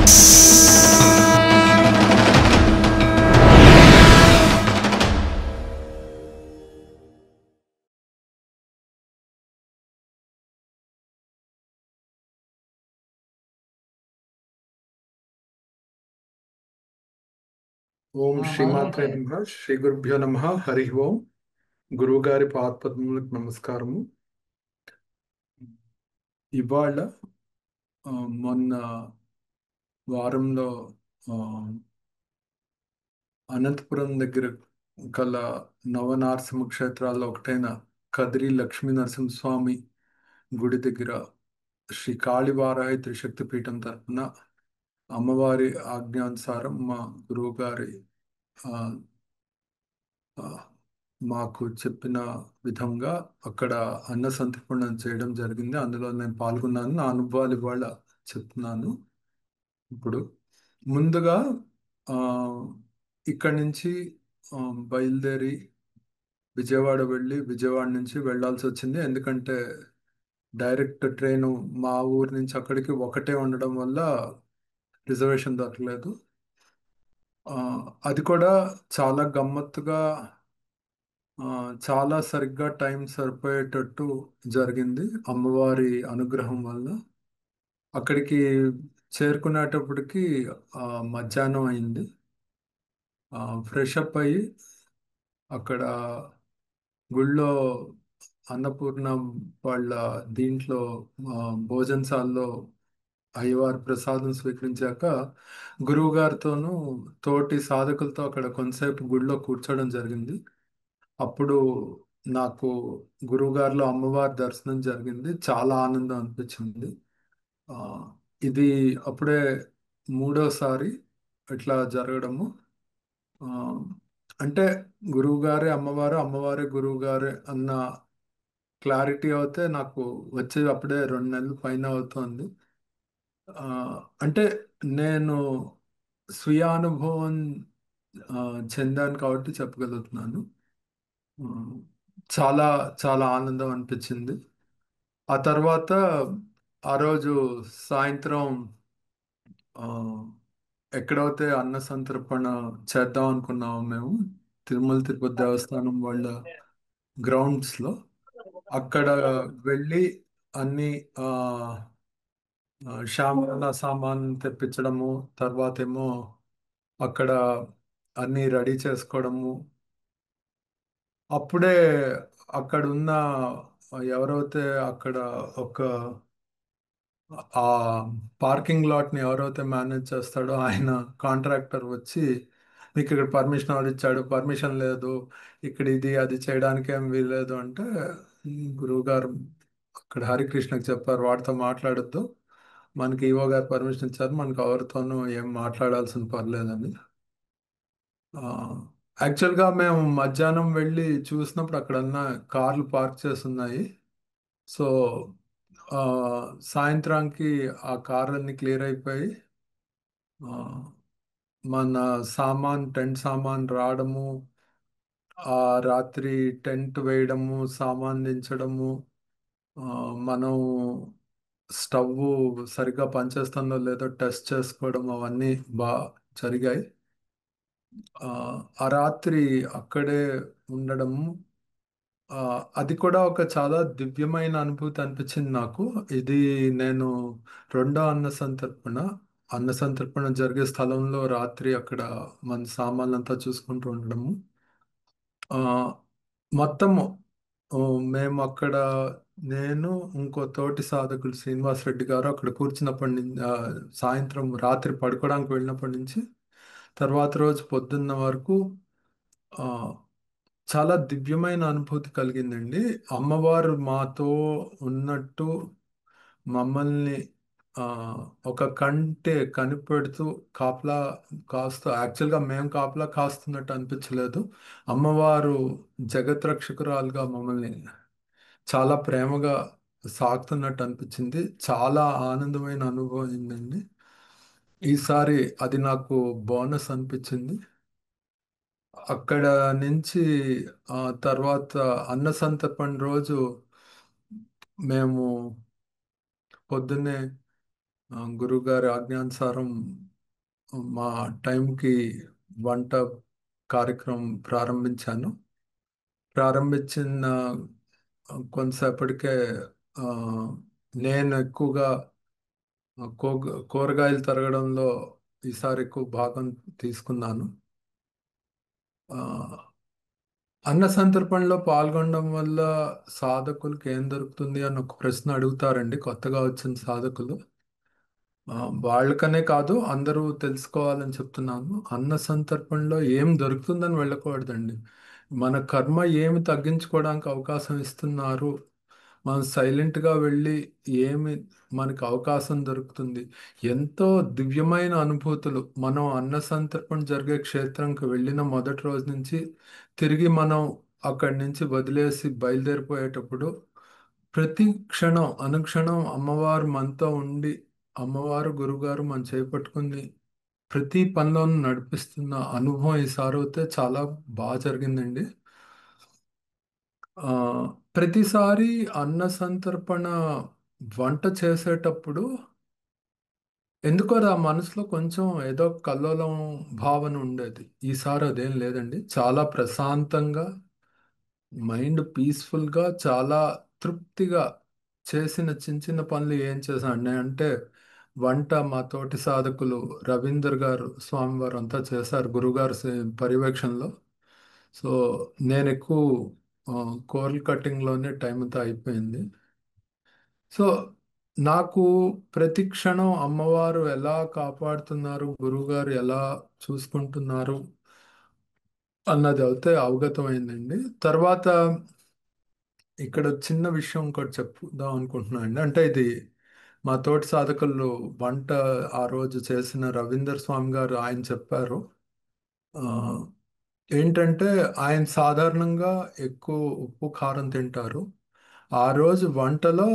ఓం బాగున్నా శ్రీమాత్రే సార్. నమః శ్రీ గురుభ్యో నమః హరి ఓం. గురువు గారి పాదపద్మములకు నమస్కారము. ఇవాళ మొన్న వారంలో ఆ, అనంతపురం దగ్గర కల నవనారసింహ క్షేత్రాల్లో ఒకటైన కదిరి లక్ష్మీ నరసింహస్వామి గుడి దగ్గర శ్రీ కాళివారాహి త్రిశక్తి పీఠం తరపున అమ్మవారి ఆజ్ఞానుసారం మా గురువు గారి ఆ, ఆ, మాకు చెప్పిన విధంగా అక్కడ అన్న సంతర్పణ చేయడం జరిగింది. అందులో నేను పాల్గొన్నాను. నా అనుభవాలు ఇవాళ చెప్తున్నాను. ఇప్పుడు ముందుగా ఆ, ఇక్కడి నుంచి ఆ, బయలుదేరి విజయవాడ వెళ్ళి విజయవాడ నుంచి వెళ్ళాల్సి వచ్చింది. ఎందుకంటే డైరెక్ట్ ట్రైను మా ఊరు నుంచి అక్కడికి ఒకటే ఉండడం వల్ల రిజర్వేషన్ దొరకలేదు. ఆ, అది కూడా చాలా గమ్మత్తుగా ఆ, చాలా సరిగ్గా టైం సరిపోయేటట్టు జరిగింది అమ్మవారి అనుగ్రహం వల్ల. అక్కడికి చేరుకునేటప్పటికి ఆ, మధ్యాహ్నం అయింది. ఫ్రెష్ అప్ అయ్యి అక్కడ గుళ్ళో అన్నపూర్ణ వాళ్ళ దీంట్లో భోజనశాలలో అయ్యవారి ప్రసాదం స్వీకరించాక గురువు గారితోనూ తోటి సాధకులతో అక్కడ కొంతసేపు గుడిలో కూర్చోవడం జరిగింది. అప్పుడు నాకు గురువుగారిలో అమ్మవారి దర్శనం జరిగింది. చాలా ఆనందం అనిపించింది. ఆ, ఇది అప్పుడే మూడోసారి ఇట్లా జరగడము. ఆ, అంటే గురువుగారే అమ్మవారు, అమ్మవారే గురువుగారే అన్న క్లారిటీ అయితే నాకు వచ్చేది అప్పుడే 2 నెలలు పైన అవుతోంది. ఆ, అంటే నేను స్వీయ అనుభవం ఆ, చెందాను కాబట్టి చెప్పగలుగుతున్నాను. ఆ, చాలా చాలా ఆనందం అనిపించింది. ఆ తర్వాత ఆ రోజు సాయంత్రం ఆ, ఎక్కడైతే అన్న సంతర్పణ చేద్దాం అనుకున్నామో మేము తిరుమల తిరుపతి దేవస్థానం వాళ్ళ గ్రౌండ్స్లో అక్కడ వెళ్ళి అన్ని ఆ, శ్యామల సామాన్ తెప్పించడము, తర్వాత ఏమో అక్కడ అన్ని రెడీ చేసుకోవడము. అప్పుడే అక్కడ ఉన్న ఎవరైతే అక్కడ ఒక ఆ పార్కింగ్ లాట్ని ఎవరైతే మేనేజ్ చేస్తాడో ఆయన కాంట్రాక్టర్ వచ్చి మీకు ఇక్కడ పర్మిషన్ ఎవరు ఇచ్చాడు, పర్మిషన్ లేదు, ఇక్కడ ఇది అది చేయడానికి ఏం వీల్లేదు అంటే గురువుగారు అక్కడ హరికృష్ణకి చెప్పారు వాడితో మాట్లాడొద్దు, మనకి ఈవో గారు పర్మిషన్ ఇచ్చారు, మనకు ఎవరితోనూ ఏం మాట్లాడాల్సిన పర్లేదని. యాక్చువల్గా మేము మధ్యాహ్నం వెళ్ళి చూసినప్పుడు అక్కడన్నా కార్లు పార్క్ చేసి ఉన్నాయి. సో ఆ, సాయంత్రానికి ఆ కార్లన్నీ క్లియర్ అయిపోయి ఆ, మన టెంట్ సామాన్ రావడము, ఆ రాత్రి టెంట్ వేయడము, సామాన్ దించడము, ఆ, మనం స్టవ్ సరిగ్గా పనిచేస్తుందో లేదో టెస్ట్ చేసుకోవడం అవన్నీ బాగా జరిగాయి. ఆ ఆ రాత్రి అక్కడే ఉండడము ఆ, అది కూడా ఒక చాలా దివ్యమైన అనుభూతి అనిపించింది నాకు. ఇది నేను రెండో అన్న సంతర్పణ జరిగే స్థలంలో రాత్రి అక్కడ మన సామాన్లంతా చూసుకుంటూ ఉండడము. ఆ, మొత్తము ఓ, మేము అక్కడ నేను ఇంకో తోటి సాధకులు శ్రీనివాస్ రెడ్డి గారు అక్కడ కూర్చున్నప్పటి నుంచి సాయంత్రం రాత్రి పడుకోవడానికి వెళ్ళినప్పటి నుంచి తర్వాత రోజు పొద్దున్న వరకు ఆ, చాలా దివ్యమైన అనుభూతి కలిగిందండి. అమ్మవారు మాతో ఉన్నట్టు మమ్మల్ని ఆ, ఒక కంటే కనిపెడుతూ కాపలా కాస్తూ, యాక్చువల్గా మేము కాపలా కాస్తున్నట్టు అనిపించలేదు. అమ్మవారు జగత్ రక్షకురాలుగా మమ్మల్ని చాలా ప్రేమగా సాకుతున్నట్టు అనిపించింది. చాలా ఆనందమైన అనుభవం అయిందండి. ఈసారి అది నాకు బోనస్ అనిపించింది. అక్కడ నుంచి తర్వాత అన్న సంతర్పణ రోజు మేము పొద్దున్నే గురువుగారి ఆజ్ఞానుసారం మా టైంకి వంట కార్యక్రమం ప్రారంభించాను. ప్రారంభించిన కొంతసేపటికే ఆ, నేను ఎక్కువగా కూరగాయలు తరగడంలో ఈసారి ఎక్కువ భాగం తీసుకున్నాను. ఆ, అన్న సంతర్పణలో పాల్గొనడం వల్ల సాధకులకు ఏం దొరుకుతుంది అని ఒక ప్రశ్న అడుగుతారండి కొత్తగా వచ్చిన సాధకులు. ఆ, వాళ్ళకనే కాదు అందరూ తెలుసుకోవాలని చెప్తున్నాను. అన్న సంతర్పణలో ఏం దొరుకుతుందని వెళ్ళకూడదండి. మన కర్మ ఏమి తగ్గించుకోవడానికి అవకాశం ఇస్తున్నారు, మనం సైలెంట్గా వెళ్ళి ఏమి మనకు అవకాశం దొరుకుతుంది. ఎంతో దివ్యమైన అనుభూతులు మనం అన్న సంతర్పణ జరిగే క్షేత్రంకి వెళ్ళిన మొదటి రోజు నుంచి తిరిగి మనం అక్కడి నుంచి వదిలేసి బయలుదేరిపోయేటప్పుడు ప్రతి క్షణం అనుక్షణం అమ్మవారు మనతో ఉండి, అమ్మవారు గురుగారు మన చేపట్టుకుని ప్రతి పనిలోనూ నడిపిస్తున్న అనుభవం ఈసారి అయితే చాలా బాగా జరిగిందండి. ఆ, ప్రతిసారి అన్న సంతర్పణ వంట చేసేటప్పుడు ఎందుకో నా మనసులో కొంచెం ఏదో కల్లోలం భావన ఉండేది. ఈసారి అదేం లేదండి. చాలా ప్రశాంతంగా, మైండ్ పీస్ఫుల్గా, చాలా తృప్తిగా చేసిన చిన్న చిన్న పనులు ఏం చేశాను అంటే వంట మా తోటి సాధకులు రవీందర్ గారు స్వామివారు అంతా చేశారు గురుగారు పర్యవేక్షణలో. సో నేను ఎక్కువ కోరల్ కటింగ్లోనే టైం అంతా అయిపోయింది. సో నాకు ప్రతి క్షణం అమ్మవారు ఎలా కాపాడుతున్నారు, గురువుగారు ఎలా చూసుకుంటున్నారు అన్నది అయితే అవగతమైందండి. తర్వాత ఇక్కడ చిన్న విషయం ఇంకోటి చెప్పుదాం అనుకుంటున్నాను అండి. అంటే ఇది మా తోటి సాధకులు వంట ఆ రోజు చేసిన రవీందర్ స్వామి గారు ఆయన చెప్పారు. ఆ, ఏంటంటే ఆయన సాధారణంగా ఎక్కువ ఉప్పు కారం తింటారు. ఆ రోజు వంటలో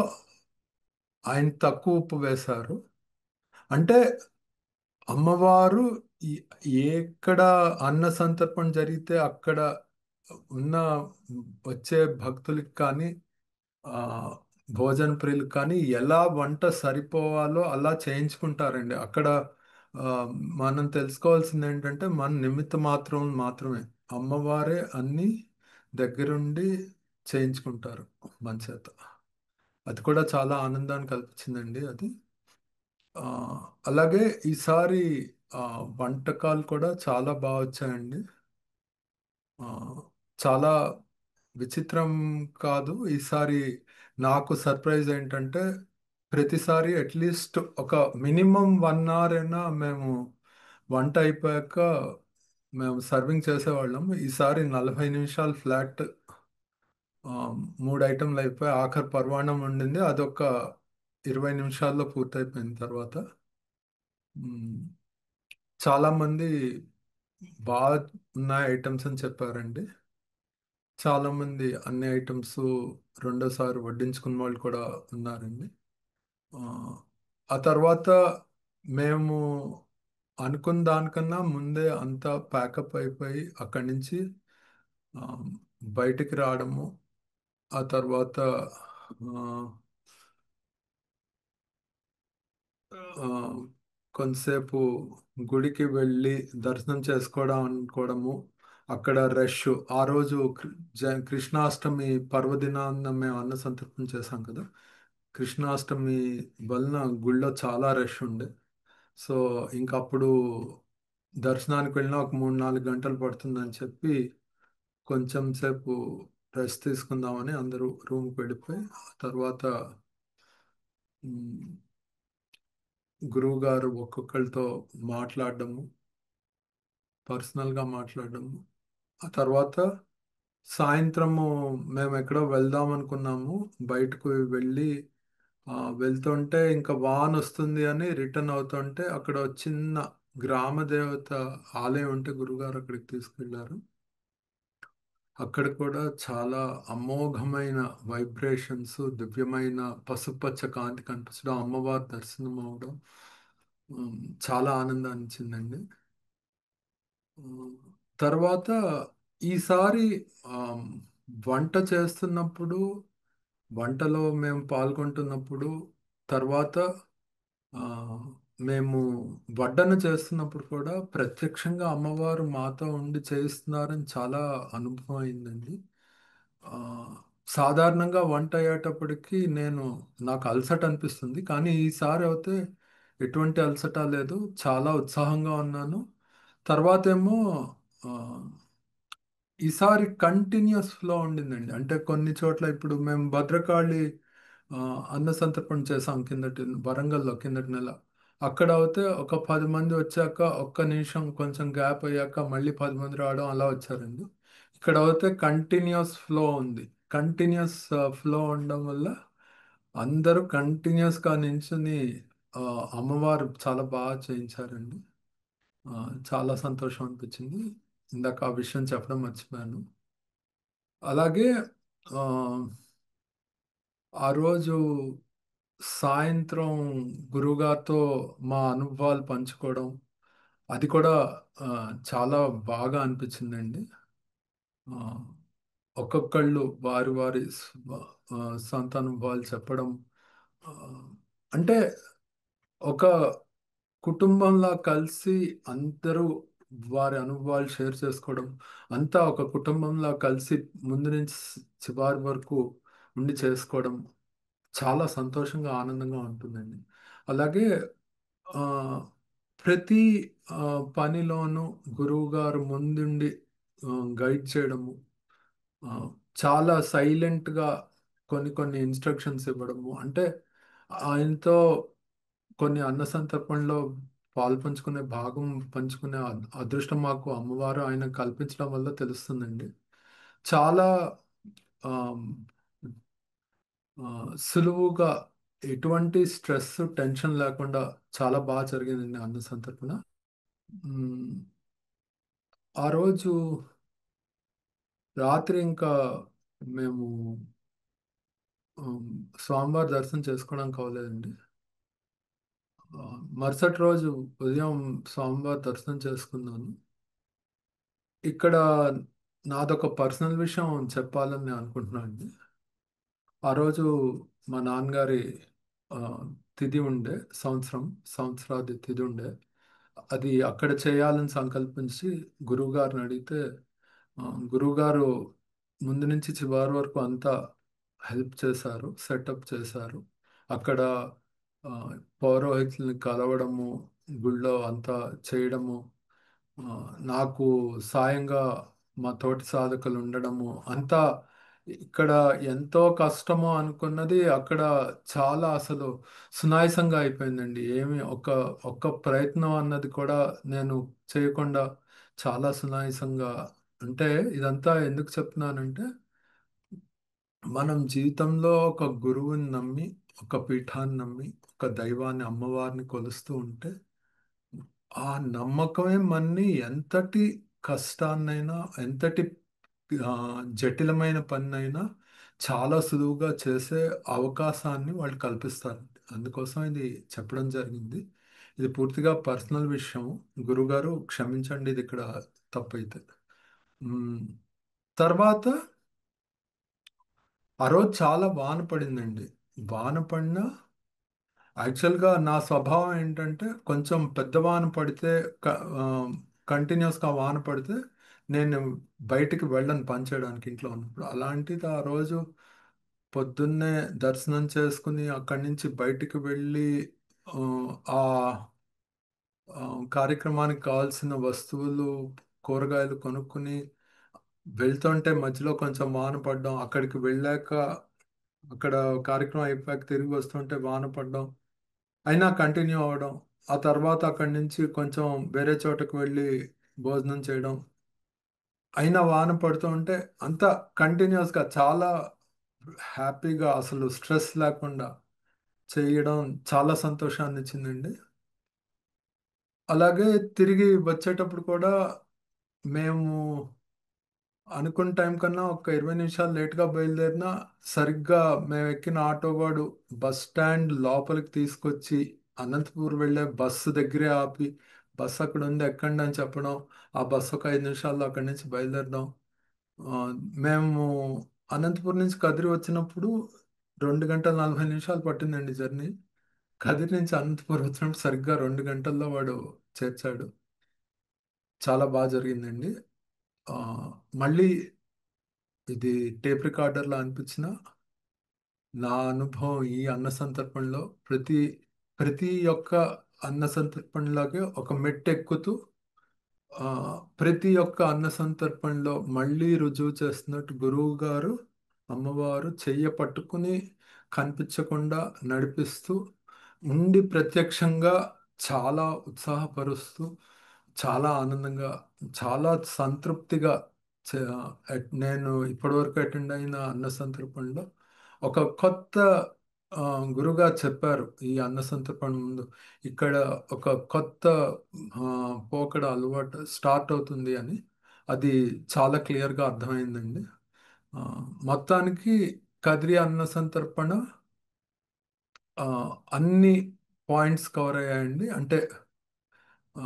ఆయన తక్కువ ఉప్పు వేశారు. అంటే అమ్మవారు ఈ- ఎక్కడ అన్న సంతర్పణ జరిగితే అక్కడ ఉన్న వచ్చే భక్తులకి కానీ ఆ, భోజన ప్రియులకు కానీ ఎలా వంట సరిపోవాలో అలా చేయించుకుంటారండి. అక్కడ ఆ, మనం తెలుసుకోవాల్సింది ఏంటంటే మన నిమిత్త మాత్రం మాత్రమే అమ్మవారే అన్ని దగ్గరుండి చేయించుకుంటారు మన చేత. అది కూడా చాలా ఆనందాన్ని కల్పించిందండి అది. ఆ, అలాగే ఈసారి ఆ, వంటకాలు కూడా చాలా బాగా వచ్చాయండి. ఆ, చాలా విచిత్రం కాదు ఈసారి. నాకు సర్ప్రైజ్ ఏంటంటే ప్రతిసారి అట్లీస్ట్ ఒక మినిమం 1 అవర్ అయినా మేము వంట అయిపోయాక మేము సర్వింగ్ చేసేవాళ్ళం. ఈసారి 40 నిమిషాలు ఫ్లాట్, ఆ, 3 ఐటెంలు అయిపోయి ఆఖరి పర్వాణం ఉండింది. అదొక 20 నిమిషాల్లో పూర్తయిపోయిన తర్వాత మ్, చాలా మంది బాగా ఉన్నాయి ఐటమ్స్ అని చెప్పారండి. చాలా మంది అన్ని ఐటమ్స్ రెండోసారి వడ్డించుకున్న వాళ్ళు కూడా ఉన్నారండి. ఆ ఆ తర్వాత మేము అనుకున్న దానికన్నా ముందే అంతా ప్యాకప్ అయిపోయి అక్కడి నుంచి ఆ, బయటికి రావడము. ఆ తర్వాత ఆ, ఆ, కొంతసేపు గుడికి వెళ్ళి దర్శనం చేసుకోవడం అనుకోవడము. అక్కడ రష్ ఆ రోజు కృష్ణాష్టమి పర్వదినాన్న మేము అన్న సంతర్పణ చేశాం కదా. కృష్ణాష్టమి వలన గుళ్ళో చాలా రష్ ఉండే. సో ఇంకా అప్పుడు దర్శనానికి వెళ్ళినా ఒక 3-4 గంటలు పడుతుందని చెప్పి కొంచెం సేపు రెస్ట్ తీసుకుందామని అందరూ రూమ్కి వెళ్ళిపోయి ఆ తర్వాత మ్, గురువు గారు ఒక్కొక్కరితో మాట్లాడడము, పర్సనల్గా మాట్లాడడము. ఆ తర్వాత సాయంత్రము మేము ఎక్కడో వెళ్దాం అనుకున్నాము. బయటకు వెళ్ళి వెళ్తుంటే ఇంకా వాన్ వస్తుంది అని రిటర్న్ అవుతుంటే అక్కడ ఒక చిన్న గ్రామ దేవత ఆలయం ఉంటే గురుగారు అక్కడికి తీసుకెళ్లారు. అక్కడ కూడా చాలా అమోఘమైన వైబ్రేషన్స్, దివ్యమైన పసుపచ్చ కాంతి కనిపించడం, అమ్మవారి దర్శనం అవడం చాలా ఆనందాన్ని ఇచ్చిందండి. ఉమ్, తర్వాత ఈసారి ఆమ్, వంట చేస్తున్నప్పుడు, వంటలో మేము పాల్గొంటున్నప్పుడు తర్వాత ఆ, మేము వడ్డన చేస్తున్నప్పుడు కూడా ప్రత్యక్షంగా అమ్మవారు మాతో ఉండి చేయిస్తున్నారని చాలా అనుభవం అయిందండి. ఆ, సాధారణంగా వంట అయ్యేటప్పటికి నాకు అలసట అనిపిస్తుంది, కానీ ఈసారి అయితే ఎటువంటి అలసట లేదు, చాలా ఉత్సాహంగా ఉన్నాను. తర్వాత ఏమో ఆ, ఈసారి కంటిన్యూస్ ఫ్లో ఉండిందండి. అంటే కొన్ని చోట్ల ఇప్పుడు మేము భద్రకాళి ఆ, అన్న సంతర్పణ చేసాం వరంగల్లో కిందటి నెల. అక్కడ అయితే ఒక 10 మంది వచ్చాక ఒక్క నిమిషం కొంచెం గ్యాప్ అయ్యాక మళ్ళీ 10 మంది రావడం అలా వచ్చారండి. ఇక్కడ అయితే కంటిన్యూస్ ఫ్లో ఉంది. కంటిన్యూస్ ఫ్లో ఉండడం వల్ల అందరూ కంటిన్యూస్గా నించుని ఆ, అమ్మవారు చాలా బాగా చేయించారండి. ఆ, చాలా సంతోషం అనిపించింది. ఇందాక ఆ విషయం చెప్పడం మర్చిపోయాను. అలాగే ఆ, ఆ రోజు సాయంత్రం గురువుగారితో మా అనుభవాలు పంచుకోవడం, అది కూడా ఆ, చాలా బాగా అనిపించిందండి. ఆ, ఒక్కొక్కళ్ళు వారి వారి సొంత అనుభవాలు చెప్పడం, ఆ, అంటే ఒక కుటుంబంలా కలిసి అందరూ వారి అనుభవాలు షేర్ చేసుకోవడం, అంతా ఒక కుటుంబంలా కలిసి ముందు నుంచి చివరి వరకు ఉండి చేసుకోవడం చాలా సంతోషంగా ఆనందంగా ఉంటుందండి. అలాగే ఆ, ప్రతి ఆ, పనిలోనూ గురువు గారు ముందుండి గైడ్ చేయడము, ఆ, చాలా సైలెంట్గా కొన్ని కొన్ని ఇన్స్ట్రక్షన్స్ ఇవ్వడము, అంటే ఆయనతో కొన్ని అన్న సంతర్పణలో పంచుకునే భాగం పంచుకునే అదృష్టం మాకు అమ్మవారు ఆయన కల్పించడం వల్ల తెలుస్తుందండి. చాలా ఆమ్, ఆ, సులువుగా ఎటువంటి స్ట్రెస్ టెన్షన్ లేకుండా చాలా బాగా జరిగిందండి అన్న సంతర్పణ. మ్, ఆ రోజు రాత్రి ఇంకా మేము స్వామివారి దర్శనం చేసుకోవడానికి అవ్వలేదండి. ఆ, మరుసటి రోజు ఉదయం స్వామివారి దర్శనం చేసుకున్నాను. ఇక్కడ నాదొక పర్సనల్ విషయం చెప్పాలని నేను అనుకుంటున్నాను అండి. ఆ రోజు మా నాన్నగారి ఆ, తిథి ఉండే, సంవత్సరాది తిథి ఉండే. అది అక్కడ చేయాలని సంకల్పించి గురువుగారిని అడిగితే ఆ, గురువుగారు ముందు నుంచి చివరి వరకు అంతా హెల్ప్ చేశారు, సెటప్ చేశారు. అక్కడ ఆ, పౌరోహితుల్ని కలవడము, గుళ్ళో అంతా చేయడము, ఆ, నాకు సాయంగా మా తోటి సాధకులు ఉండడము, అంతా ఇక్కడ ఎంతో కష్టమో అనుకున్నది అక్కడ చాలా అసలు సునాయాసంగా అయిపోయిందండి. ఒక్క ప్రయత్నం అన్నది కూడా నేను చేయకుండా చాలా సునాయాసంగా. అంటే ఇదంతా ఎందుకు చెప్తున్నానంటే, మనం జీవితంలో ఒక గురువుని నమ్మి, ఒక పీఠాన్ని నమ్మి, ఒక దైవాన్ని అమ్మవారిని కొలుస్తూ ఉంటే ఆ నమ్మకమే మన్ని ఎంతటి కష్టాన్నైనా, ఎంతటి ఆ, జటిలమైన పన్నైనా చాలా సులువుగా చేసే అవకాశాన్ని వాళ్ళు కల్పిస్తారు. అందుకోసం ఇది చెప్పడం జరిగింది. ఇది పూర్తిగా పర్సనల్ విషయం. గురుగారు క్షమించండి ఇది ఇక్కడ తప్పైతే. మ్మ్. తర్వాత ఆ రోజు చాలా వాన పడిందండి. వాన పడినా యాక్చువల్గా నా స్వభావం ఏంటంటే, కొంచెం పెద్ద వాన పడితే కంటిన్యూస్గా వాన పడితే నేను బయటికి వెళ్ళను పని చేయడానికి ఇంట్లో ఉన్నప్పుడు. అలాంటిది ఆ రోజు పొద్దున్నే దర్శనం చేసుకుని అక్కడి నుంచి బయటికి వెళ్ళి ఆ ఆ ఆ, కార్యక్రమానికి కావాల్సిన వస్తువులు, కూరగాయలు కొనుక్కుని వెళ్తుంటే మధ్యలో కొంచెం వాన పడడం, అక్కడికి వెళ్ళాక అక్కడ కార్యక్రమం అయిపోయాక తిరిగి వస్తుంటే వాన పడడం, అయినా కంటిన్యూ అవ్వడం. ఆ తర్వాత అక్కడి నుంచి కొంచెం వేరే చోటకు వెళ్ళి భోజనం చేయడం, అయినా వాన పడుతూ ఉంటే అంతా కంటిన్యూస్గా చాలా హ్యాపీగా అసలు స్ట్రెస్ లేకుండా చేయడం చాలా సంతోషాన్ని ఇచ్చిందండి. అలాగే తిరిగి వచ్చేటప్పుడు కూడా మేము అనుకున్న టైం కన్నా ఒక 20 నిమిషాలు లేట్గా బయలుదేరినా సరిగ్గా మేము ఎక్కిన ఆటో వాడు బస్ స్టాండ్ లోపలికి తీసుకొచ్చి అనంతపూర్ వెళ్ళే బస్సు దగ్గరే ఆపి బస్సు అక్కడ ఉంది ఎక్కండి అని చెప్పడం, ఆ బస్సు ఒక 5 నిమిషాల్లో అక్కడి నుంచి బయలుదేరడం. ఆ, మేము అనంతపూర్ నుంచి కదిరి వచ్చినప్పుడు 2 గంటల 40 నిమిషాలు పట్టిందండి జర్నీ. కదిరి నుంచి అనంతపురం వచ్చినప్పుడు సరిగ్గా 2 గంటల్లో వాడు చేర్చాడు. చాలా బాగా జరిగిందండి. ఆ, మళ్ళీ ఇది టేప్ రికార్డర్లా అనిపించిన నా అనుభవం ఈ అన్న సంతర్పణలో ప్రతి ప్రతి ఒక్క అన్న సంతర్పణలాగే ఒక మెట్టు ఎక్కుతూ ఆ, ప్రతి ఒక్క అన్న సంతర్పణలో మళ్ళీ రుజువు చేస్తున్నట్టు గురువు గారు అమ్మవారు చెయ్య పట్టుకుని కనిపించకుండా నడిపిస్తూ ఉండి ప్రత్యక్షంగా చాలా ఉత్సాహపరుస్తూ చాలా ఆనందంగా చాలా సంతృప్తిగా నేను ఇప్పటివరకు అటెండ్ అయిన అన్న సంతర్పణలో ఒక కొత్త ఆ, గురుగారు చెప్పారు ఈ అన్న సంతర్పణ ముందు ఇక్కడ ఒక కొత్త ఆ, పోకడ అలవాటు స్టార్ట్ అవుతుంది అని. అది చాలా క్లియర్గా అర్థమైందండి. ఆ, మొత్తానికి కదిరి అన్న సంతర్పణ ఆ, అన్ని పాయింట్స్ కవర్ అయ్యాయండి. అంటే ఆ,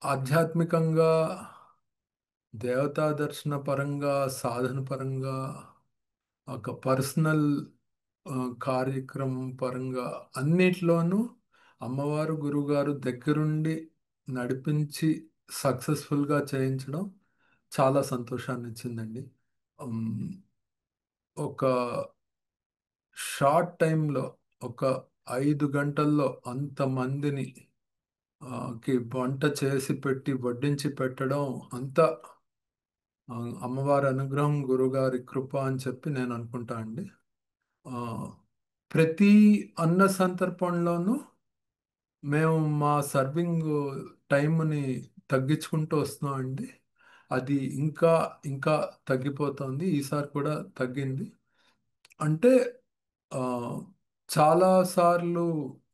ఆధ్యాత్మికంగా, దేవతా దర్శన పరంగా, సాధన పరంగా, ఒక పర్సనల్ కార్యక్రమం పరంగా అన్నిట్లోనూ అమ్మవారు గురువుగారు దగ్గరుండి నడిపించి సక్సెస్ఫుల్గా చేయించడం చాలా సంతోషాన్ని ఇచ్చిందండి. ఉమ్, ఒక షార్ట్ టైంలో ఒక 5 గంటల్లో అంతమందిని కి వంట చేసి పెట్టి వడ్డించి పెట్టడం అంతా ఆ, అమ్మవారి అనుగ్రహం గురుగారి కృప అని చెప్పి నేను అనుకుంటా అండి. ఆ, ప్రతి అన్న సందర్భంలోనూ మేము మా సర్వింగ్ టైంని తగ్గించుకుంటూ వస్తున్నాం అండి. అది ఇంకా ఇంకా తగ్గిపోతుంది. ఈసారి కూడా తగ్గింది. అంటే ఆ, చాలా సార్లు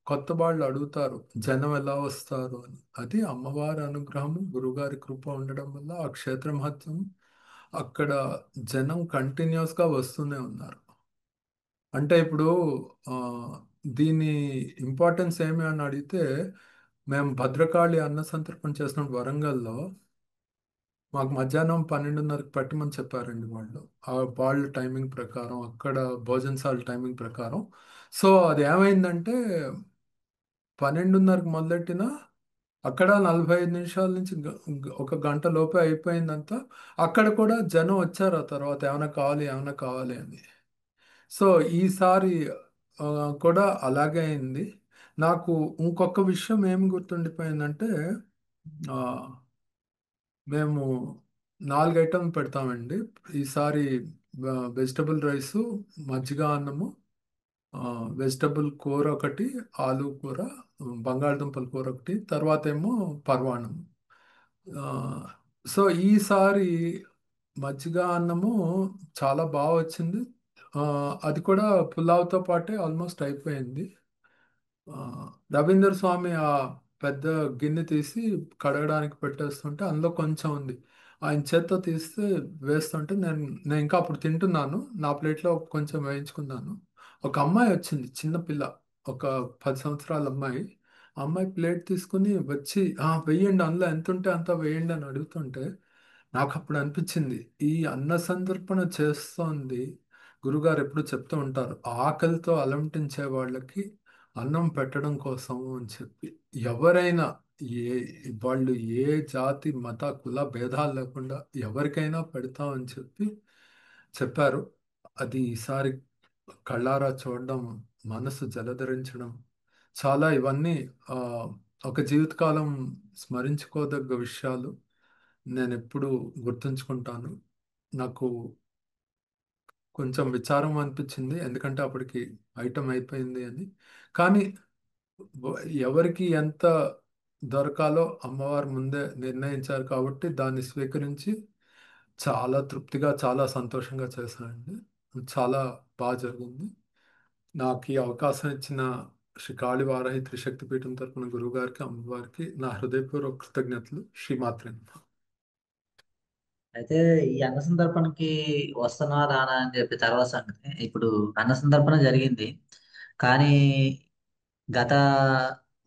కొత్త వాళ్ళు అడుగుతారు జనం ఎలా వస్తారు అని. అది అమ్మవారి అనుగ్రహం గురుగారి కృప ఉండడం వల్ల ఆ క్షేత్ర మహత్యం అక్కడ జనం కంటిన్యూస్గా వస్తూనే ఉన్నారు. అంటే ఇప్పుడు ఆ, దీని ఇంపార్టెన్స్ ఏమి అని అడిగితే మేము భద్రకాళి అన్న సంతర్పణ చేసినప్పుడు వరంగల్లో మాకు మధ్యాహ్నం 12:30కి పెట్టమని చెప్పారండి వాళ్ళు. వాళ్ళ టైమింగ్ ప్రకారం అక్కడ భోజనశాల టైమింగ్ ప్రకారం. సో అది ఏమైందంటే 12:30కి మొదలెట్టిన అక్కడ 45 నిమిషాల నుంచి ఒక గంట లోపే అయిపోయిందంతా. అక్కడ కూడా జనం వచ్చారు ఆ తర్వాత ఏమైనా కావాలి ఏమైనా కావాలి అని. సో ఈసారి ఆ, కూడా అలాగే అయింది. నాకు ఇంకొక విషయం ఏమి గుర్తుండిపోయిందంటే ఆ, మేము 4 ఐటమ్ పెడతామండి. ఈసారి వెజిటబుల్ రైసు, మజ్జిగ అన్నము, వెజిటబుల్ కూర ఒకటి, ఆలు కూర, బంగాళదుంపల కూర ఒకటి, తర్వాత ఏమో పర్వాణం. ఆ, సో ఈసారి మజ్జిగ అన్నము చాలా బాగా వచ్చింది. ఆ, అది కూడా పులావ్తో పాటే ఆల్మోస్ట్ అయిపోయింది. ఆ, రవీందర్ స్వామి ఆ పెద్ద గిన్నె తీసి కడగడానికి పెట్టేస్తుంటే అందులో కొంచెం ఉంది. ఆయన చేత్తో తీస్తే వేస్తుంటే నేను నేను ఇంకా అప్పుడు తింటున్నాను. నా ప్లేట్లో కొంచెం వేయించుకున్నాను. ఒక అమ్మాయి వచ్చింది, చిన్న పిల్ల, ఒక 10 సంవత్సరాల అమ్మాయి. ఆ అమ్మాయి ప్లేట్ తీసుకుని వచ్చి వెయ్యండి, అందులో ఎంత ఉంటే అంత వేయండి అని అడుగుతుంటే నాకు అప్పుడు అనిపించింది ఈ అన్న సంతర్పణ చేస్తోంది. గురుగారు ఎప్పుడు చెప్తూ ఉంటారు ఆకలితో అలంటించే వాళ్ళకి అన్నం పెట్టడం కోసం అని చెప్పి. ఎవరైనా ఏ వాళ్ళు ఏ జాతి మత కుల భేదాలు లేకుండా ఎవరికైనా పెడతామని చెప్పి చెప్పారు. అది ఈసారి కళ్ళారా చూడడం, మనసు జలధరించడం, చాలా ఇవన్నీ ఆ, ఒక జీవితకాలం స్మరించుకోదగ్గ విషయాలు. నేను ఎప్పుడు గుర్తుంచుకుంటాను. నాకు కొంచెం విచారం అనిపించింది ఎందుకంటే అప్పటికి ఐటమ్ అయిపోయింది అని. కానీ ఎవరికి ఎంత దొరకాలో అమ్మవారు ముందే నిర్ణయించారు కాబట్టి దాన్ని స్వీకరించి చాలా తృప్తిగా చాలా సంతోషంగా చేశానండి. చాలా బాగా జరిగింది. నాకు ఈ అవకాశం ఇచ్చిన శ్రీ కాళివారాహి త్రిశక్తి పీఠం తరపున గురువుగారికి అమ్మవారికి నా హృదయపూర్వక కృతజ్ఞతలు. శ్రీమాత్రే నమః. అయితే ఈ అన్న సందర్పణకి వస్తున్నా రానా అని చెప్పి తర్వాత సంగతి. ఇప్పుడు అన్న సందర్పణ జరిగింది, కానీ గత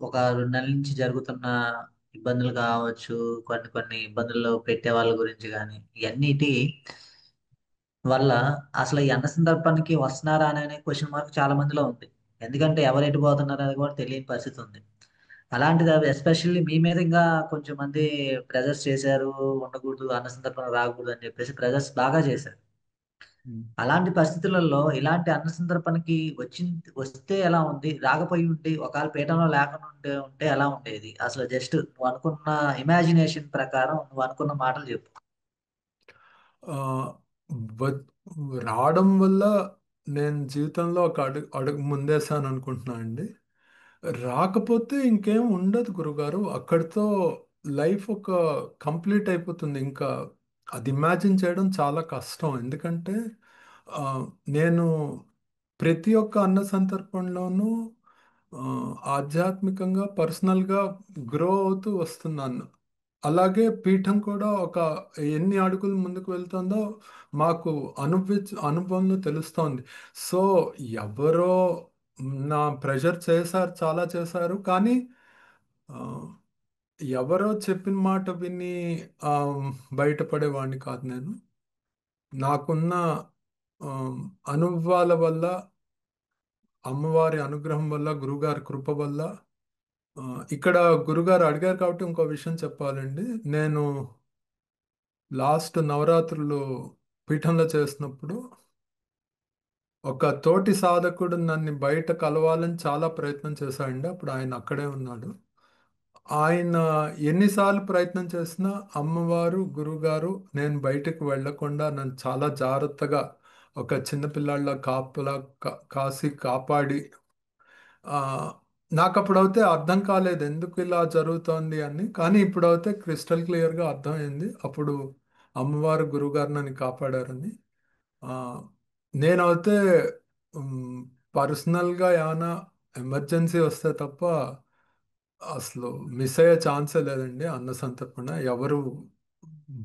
ఒక 2 నెలల నుంచి జరుగుతున్న ఇబ్బందులు కావచ్చు, కొన్ని కొన్ని ఇబ్బందుల్లో పెట్టే వాళ్ళ గురించి కానీ ఇవన్నిటి వల్ల అసలు ఈ అన్న సందర్పణకి వస్తున్నారా అనే క్వశ్చన్ మార్క్ చాలా మందిలో ఉంది. ఎందుకంటే ఎవరు ఎటు పోతున్నారు అనేది కూడా తెలియని పరిస్థితి ఉంది. అలాంటిది అవి ఎస్పెషల్లీ మీ మీద ఇంకా కొంచెం మంది ప్రెజర్స్ చేశారు, ఉండకూడదు, అన్న సందర్భం రాకూడదు అని చెప్పేసి ప్రెజర్స్ బాగా చేశారు. ఉమ్. అలాంటి పరిస్థితులలో ఇలాంటి అన్న సందర్భానికి వస్తే ఎలా ఉంది, రాకపోయి ఉంటే ఒకవేళ పీఠంలో లేకుండా ఉంటే ఎలా ఉండేది? అసలు జస్ట్ నువ్వు అనుకున్న ఇమాజినేషన్ ప్రకారం నువ్వు అనుకున్న మాటలు చెప్పు. ఆ, వ- రావడం వల్ల నేను జీవితంలో ఒక అడుగు అడుగు ముందేసాను అనుకుంటున్నా అండి. రాకపోతే ఇంకేం ఉండదు గురుగారు, అక్కడితో లైఫ్ ఒక కంప్లీట్ అయిపోతుంది. ఇంకా అది ఇమాజిన్ చేయడం చాలా కష్టం. ఎందుకంటే ఆ, నేను ప్రతి ఒక్క అన్న సందర్భంలోనూ ఆ, ఆధ్యాత్మికంగా పర్సనల్గా గ్రో అవుతూ వస్తున్నాను. అలాగే పీఠం కూడా ఒక ఎన్ని అడుగులు ముందుకు వెళ్తుందో మాకు అనుభవంలో తెలుస్తోంది. సో ఎవరో నా ప్రెషర్ చేశారు, చాలా చేశారు, కానీ ఆ, ఎవరో చెప్పిన మాట విని ఆ, బయటపడేవాడిని కాదు నేను. నాకున్న ఆ, అనుభవాల వల్ల, అమ్మవారి అనుగ్రహం వల్ల, గురుగారి కృప వల్ల ఆ, ఇక్కడ గురుగారు అడిగారు కాబట్టి ఇంకో విషయం చెప్పాలండి. నేను లాస్ట్ నవరాత్రులు పీఠంలో చేసినప్పుడు ఒక తోటి సాధకుడు నన్ను బయట కలవాలని చాలా ప్రయత్నం చేశాడండి. అప్పుడు ఆయన అక్కడే ఉన్నాడు. ఆయన ఎన్నిసార్లు ప్రయత్నం చేసినా అమ్మవారు, గురుగారు నేను బయటకు వెళ్ళకుండా నన్ను చాలా జాగ్రత్తగా ఒక చిన్నపిల్లాళ్ళ కాపులా కాసి కాపాడి ఆ, నాకు అప్పుడైతే అర్థం కాలేదు ఎందుకు ఇలా జరుగుతోంది అని. కానీ ఇప్పుడైతే క్రిస్టల్ క్లియర్గా అర్థమైంది. అప్పుడు అమ్మవారు గురుగారు నన్ను కాపాడారని. ఆ, నేనైతే పర్సనల్గా ఏమైనా ఎమర్జెన్సీ వస్తే తప్ప అసలు మిస్ అయ్యే ఛాన్సే లేదండి. అన్న సంతర్పణ ఎవరు,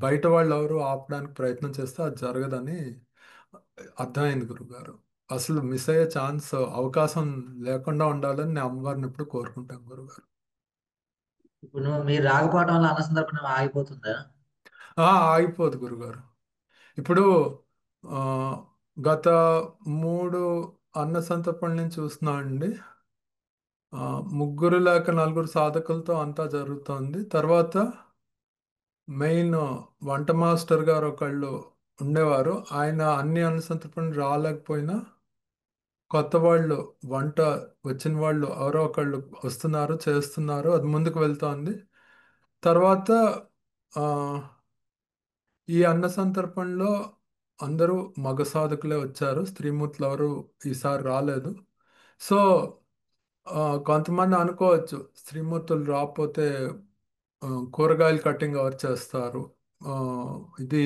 బయట వాళ్ళు ఎవరు ఆపడానికి ప్రయత్నం చేస్తే అది జరగదని అర్థమైంది గురుగారు. అసలు మిస్ అయ్యే ఛాన్స్, అవకాశం లేకుండా ఉండాలని నేను అమ్మవారిని ఎప్పుడు కోరుకుంటాను గురుగారు. ఇప్పుడు మీరు రాకపోవడం వల్ల అన్న సందర్భం ఆగిపోతుందా? ఆగిపోదు గురుగారు. ఇప్పుడు ఆ, గత 3 అన్న సంతర్పణలు నేను చూస్తున్నా అండి. ముగ్గురు లేక నలుగురు సాధకులతో అంతా జరుగుతోంది. తర్వాత మెయిన్ వంట మాస్టర్ గారు ఒకళ్ళు ఉండేవారు. ఆయన అన్ని అన్న సంతర్పణలు రాలేకపోయినా కొత్త వాళ్ళు, వంట వచ్చిన వాళ్ళు ఎవరో ఒకళ్ళు వస్తున్నారు, చేస్తున్నారు, అది ముందుకు వెళ్తోంది. తర్వాత ఆ, ఈ అన్న సంతర్పణలో అందరూ మగ సాధకులే వచ్చారు, స్త్రీమూర్తులు ఎవరు ఈసారి రాలేదు. సో కొంతమంది అనుకోవచ్చు స్త్రీమూర్తులు రాకపోతే ఆ, కూరగాయలు కటింగ్ ఎవరు చేస్తారు, ఆ, ఇది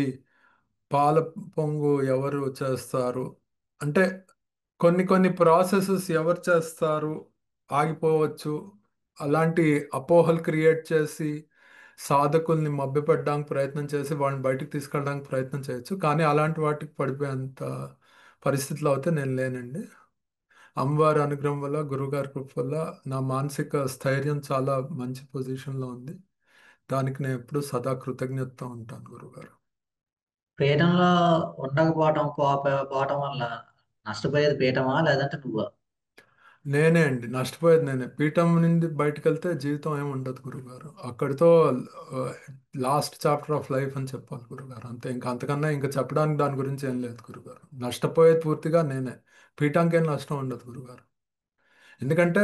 పాల పొంగు ఎవరు చేస్తారు, అంటే కొన్ని కొన్ని ప్రాసెసెస్ ఎవరు చేస్తారు, ఆగిపోవచ్చు. అలాంటి అపోహలు క్రియేట్ చేసి సాధకుల్ని మభ్యపెట్టడానికి ప్రయత్నం చేసి వాళ్ళని బయటికి తీసుకెళ్ళడానికి ప్రయత్నం చేయొచ్చు. కానీ అలాంటి వాటికి పడిపోయేంత పరిస్థితిలో అయితే నేను లేనండి. అమ్మవారి అనుగ్రహం వల్ల, గురువుగారి కృప వల్ల నా మానసిక స్థైర్యం చాలా మంచి పొజిషన్లో ఉంది. దానికి నేను ఎప్పుడూ సదా కృతజ్ఞతతో ఉంటాను గురుగారు. పీఠంలో ఉండకపోవటం పోవటం వల్ల నష్టపోయేది పీఠమా లేదంటే నువ్వా? నేనే అండి నష్టపోయేది, నేనే. పీఠం నుండి బయటకు వెళ్తే జీవితం ఏమి ఉండదు గురుగారు. అక్కడితో లాస్ట్ చాప్టర్ ఆఫ్ లైఫ్ అని చెప్పాలి గురుగారు. అంతే, ఇంకా అంతకన్నా ఇంకా చెప్పడానికి దాని గురించి ఏం లేదు గురుగారు. నష్టపోయేది పూర్తిగా నేనే. పీఠంకేం నష్టం ఉండదు గురుగారు. ఎందుకంటే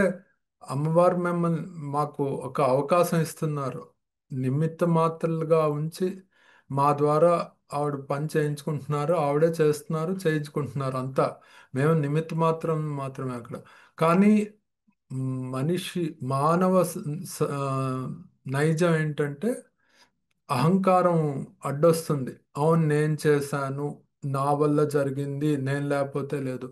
అమ్మవారు మిమ్మల్ని, మాకు ఒక అవకాశం ఇస్తున్నారు. నిమిత్త మాత్రలుగా ఉంచి మా ద్వారా ఆవిడ పని చేయించుకుంటున్నారు, ఆవిడే చేస్తున్నారు, చేయించుకుంటున్నారు అంతా. మేము నిమిత్త మాత్రమే అక్కడ. కానీ మనిషి మానవ నైజం ఏంటంటే అహంకారం అడ్డొస్తుంది. అవును నేను చేశాను, నా వల్ల జరిగింది, నేను లేకపోతే లేదు.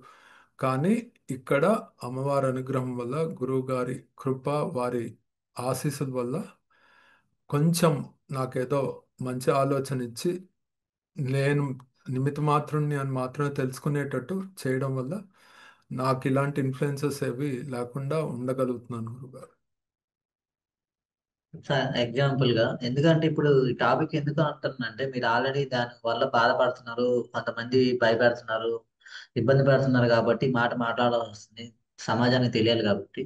కానీ ఇక్కడ అమ్మవారి అనుగ్రహం వల్ల, గురువు గారి కృప, వారి ఆశీస్సుల వల్ల కొంచెం నాకేదో మంచి ఆలోచన ఇచ్చి నేను నిమిత్త మాత్రుణ్ణి అని మాత్రమే తెలుసుకునేటట్టు చేయడం వల్ల నాకు ఇలాంటి ఇన్ఫ్లుయెన్సెస్ ఏవి లేకుండా ఉండగలుగుతున్నాను గురుగారు. ఎగ్జాంపుల్ గా, ఎందుకంటే ఇప్పుడు ఈ టాపిక్ ఎందుకు అంటున్నానంటే మీరు ఆల్రెడీ దాని వల్ల బాధపడుతున్నారు, కొంతమంది భయపెడుతున్నారు, ఇబ్బంది పెడుతున్నారు కాబట్టి ఈ మాట మాట్లాడాల్సి వస్తుంది. సమాజానికి తెలియాలి కాబట్టి.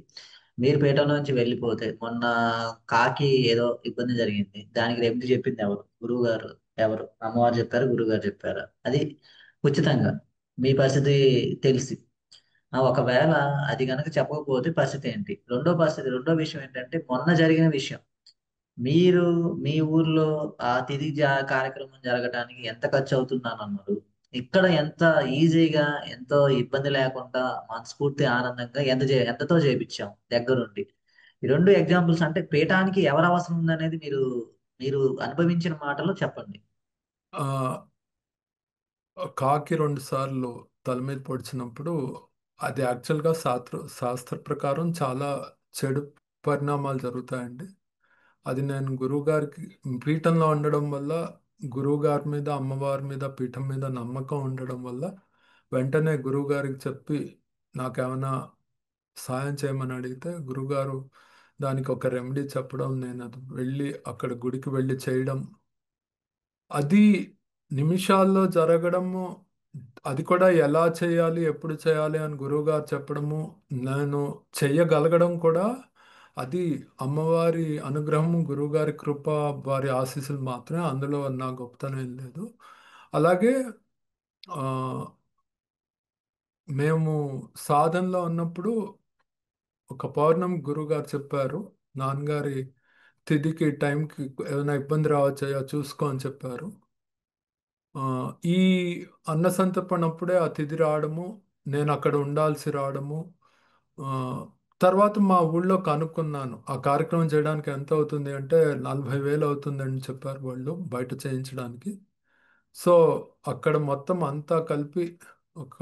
మీరు పీఠంలో నుంచి వెళ్ళిపోతే మొన్న కాకి ఏదో ఇబ్బంది జరిగింది, దానికి రెమెడీ చెప్పింది ఎవరు? గురువు గారు? ఎవరు? అమ్మవారు చెప్పారు, గురువు గారు చెప్పారా? అది ఉచితంగా, మీ పరిస్థితి తెలిసి. ఒకవేళ అది గనక చెప్పకపోతే పరిస్థితి ఏంటి? రెండో విషయం ఏంటంటే, మొన్న జరిగిన విషయం. మీరు మీ ఊర్లో ఆ కార్యక్రమం జరగడానికి ఎంత ఖర్చు అవుతుందని అన్నారు. ఇక్కడ ఎంత ఈజీగా, ఎంతో ఇబ్బంది లేకుండా, మనస్ఫూర్తి ఆనందంగా ఎంతతో చేపించాం దగ్గరుండి. ఈ రెండు ఎగ్జాంపుల్స్ అంటే పీఠానికి ఎవరు అవసరం ఉందనేది మీరు మీరు అనుభవించిన మాటలో చెప్పండి. ఆ, కాకి రెండు సార్లు తల మీద పొడిచినప్పుడు అది యాక్చువల్గా శాస్త్ర ప్రకారం చాలా చెడు పరిణామాలు జరుగుతాయండి. అది నేను గురువుగారికి పీఠంలో ఉండడం వల్ల, గురువుగారి మీద, అమ్మవారి మీద, పీఠం మీద నమ్మకం ఉండడం వల్ల వెంటనే గురువుగారికి చెప్పి నాకేమైనా సాయం చేయమని అడిగితే గురువుగారు దానికి ఒక రెమెడీ చెప్పడం, నేను అది వెళ్ళి అక్కడ గుడికి వెళ్ళి చేయడం, అది నిమిషాల్లో జరగడము. అది కూడా ఎలా చేయాలి, ఎప్పుడు చేయాలి అని గురువుగారు చెప్పడము, నేను చెయ్యగలగడం కూడా అది అమ్మవారి అనుగ్రహం, గురువుగారి కృప, వారి ఆశీస్సులు మాత్రమే. అందులో నా గొప్పతనం ఏం లేదు. అలాగే ఆ, మేము సాధనలో ఉన్నప్పుడు ఒక పౌర్ణమి గురువుగారు చెప్పారు, నాన్నగారి తిథికి టైంకి ఏమైనా ఇబ్బంది రావచ్చా చూసుకో అని చెప్పారు. ఆ, ఈ అన్న సంతర్పణప్పుడే ఆ తిథి రావడము, నేను అక్కడ ఉండాల్సి రావడము. ఆ, తర్వాత మా ఊళ్ళో కనుక్కున్నాను ఆ కార్యక్రమం చేయడానికి ఎంత అవుతుంది అంటే 40,000 అవుతుందని చెప్పారు వాళ్ళు బయట చేయించడానికి. సో అక్కడ మొత్తం అంతా కలిపి ఒక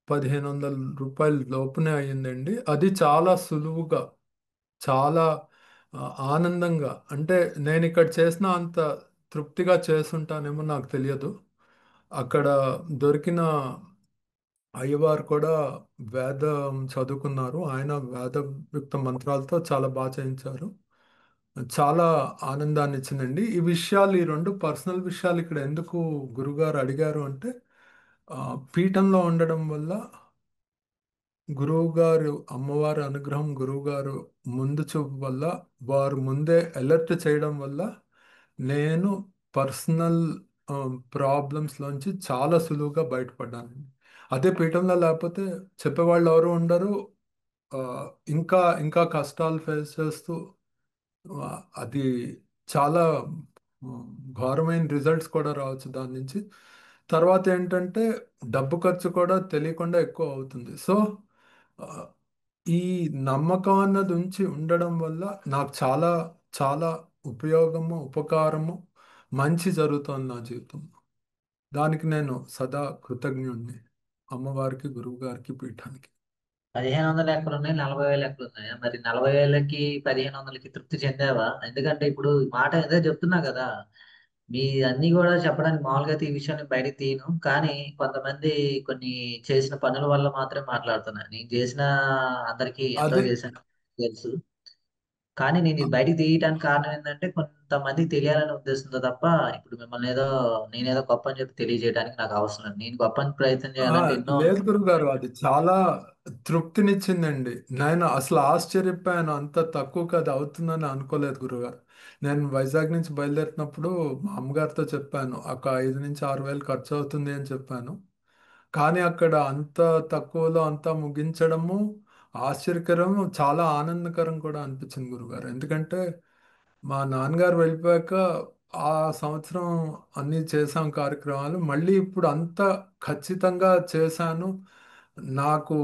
1,500 రూపాయల లోపునే అయ్యిందండి. అది చాలా సులువుగా, చాలా ఆ, ఆనందంగా. అంటే నేను ఇక్కడ చేసిన అంత తృప్తిగా చేసుంటానేమో నాకు తెలియదు. అక్కడ దొరికిన అయ్యవారు కూడా వేదం చదువుకున్నారు. ఆయన వేదయుక్త మంత్రాలతో చాలా బాగా చేయించారు. చాలా ఆనందాన్ని ఇచ్చిందండి. ఈ విషయాలు, ఈ రెండు పర్సనల్ విషయాలు ఇక్కడ ఎందుకు గురుగారు అడిగారు అంటే, ఆ, పీఠంలో ఉండడం వల్ల గురువుగారు, అమ్మవారి అనుగ్రహం, గురువుగారు ముందు చూపు వల్ల, వారు ముందే అలర్ట్ చేయడం వల్ల నేను పర్సనల్ ప్రాబ్లమ్స్లోంచి చాలా సులువుగా బయటపడ్డాను. అదే పీఠంలో లేకపోతే చెప్పేవాళ్ళు ఎవరు ఉండరు. ఆ, ఇంకా ఇంకా కష్టాలు ఫేస్ చేస్తూ ఆ, అది చాలా ఆ, ఘోరమైన రిజల్ట్స్ కూడా రావచ్చు దాని నుంచి. తర్వాత ఏంటంటే డబ్బు ఖర్చు కూడా తెలియకుండా ఎక్కువ అవుతుంది. సో ఆ, ఈ నమ్మకం అన్నది ఉంచి ఉండడం వల్ల నాకు చాలా చాలా ఉపయోగము, ఉపకారము, మంచి జరుగుతుంది నా జీవితం. దానికి నేను సదా కృతజ్ఞుణ్ణి అమ్మవారికి, గురువు గారికి, పీఠానికి. 1,500 ఎకలు ఉన్నాయి, 40,000 ఎకలు ఉన్నాయా? మరి 40,000కి 1,500కి తృప్తి చెందావా? ఎందుకంటే ఇప్పుడు ఈ మాట ఏదో చెప్తున్నా కదా, మీ అన్ని కూడా చెప్పడానికి మామూలుగా అయితే ఈ విషయాన్ని బయటకు తీయను, కానీ కొంతమంది కొన్ని చేసిన పనుల వల్ల మాత్రమే మాట్లాడుతున్నా. నేను చేసిన, అందరికీ ఎంతో అదే చేశాను తెలుసు. కానీ నేను ఇది బయటికి తీయడానికి కారణం ఏంటంటే, కొంతమందికి తెలియాలనే ఉద్దేశంతో తప్ప, ఇప్పుడు మిమ్మల్ని ఏదో నేనేదో గొప్ప అని చెప్పి తెలియజేయడానికి నాకు అవసరం లేదు. నేను గొప్ప అని ప్రయత్నం ఆ, చేయాలంటే ఎన్నో లేదు గురుగారు, అది చాలా తృప్తినిచ్చిందండి. నేను అసలు ఆశ్చర్యపోయాను, అంత తక్కువకి అది అవుతుందని అనుకోలేదు గురుగారు. నేను వైజాగ్ నుంచి బయలుదేరినప్పుడు మా అమ్మగారితో చెప్పాను, ఒక 5,000 నుంచి 6,000 ఖర్చు అవుతుంది అని చెప్పాను. కానీ అక్కడ అంత తక్కువలో అంతా ముగించడము ఆశ్చర్యకరం, చాలా ఆనందకరం కూడా అనిపించింది గురుగారు. ఎందుకంటే మా నాన్నగారు వెళ్ళిపోయాక ఆ సంవత్సరం అన్నీ చేశాం కార్యక్రమాలు. మళ్ళీ ఇప్పుడు అంత ఖచ్చితంగా చేశాను. నాకు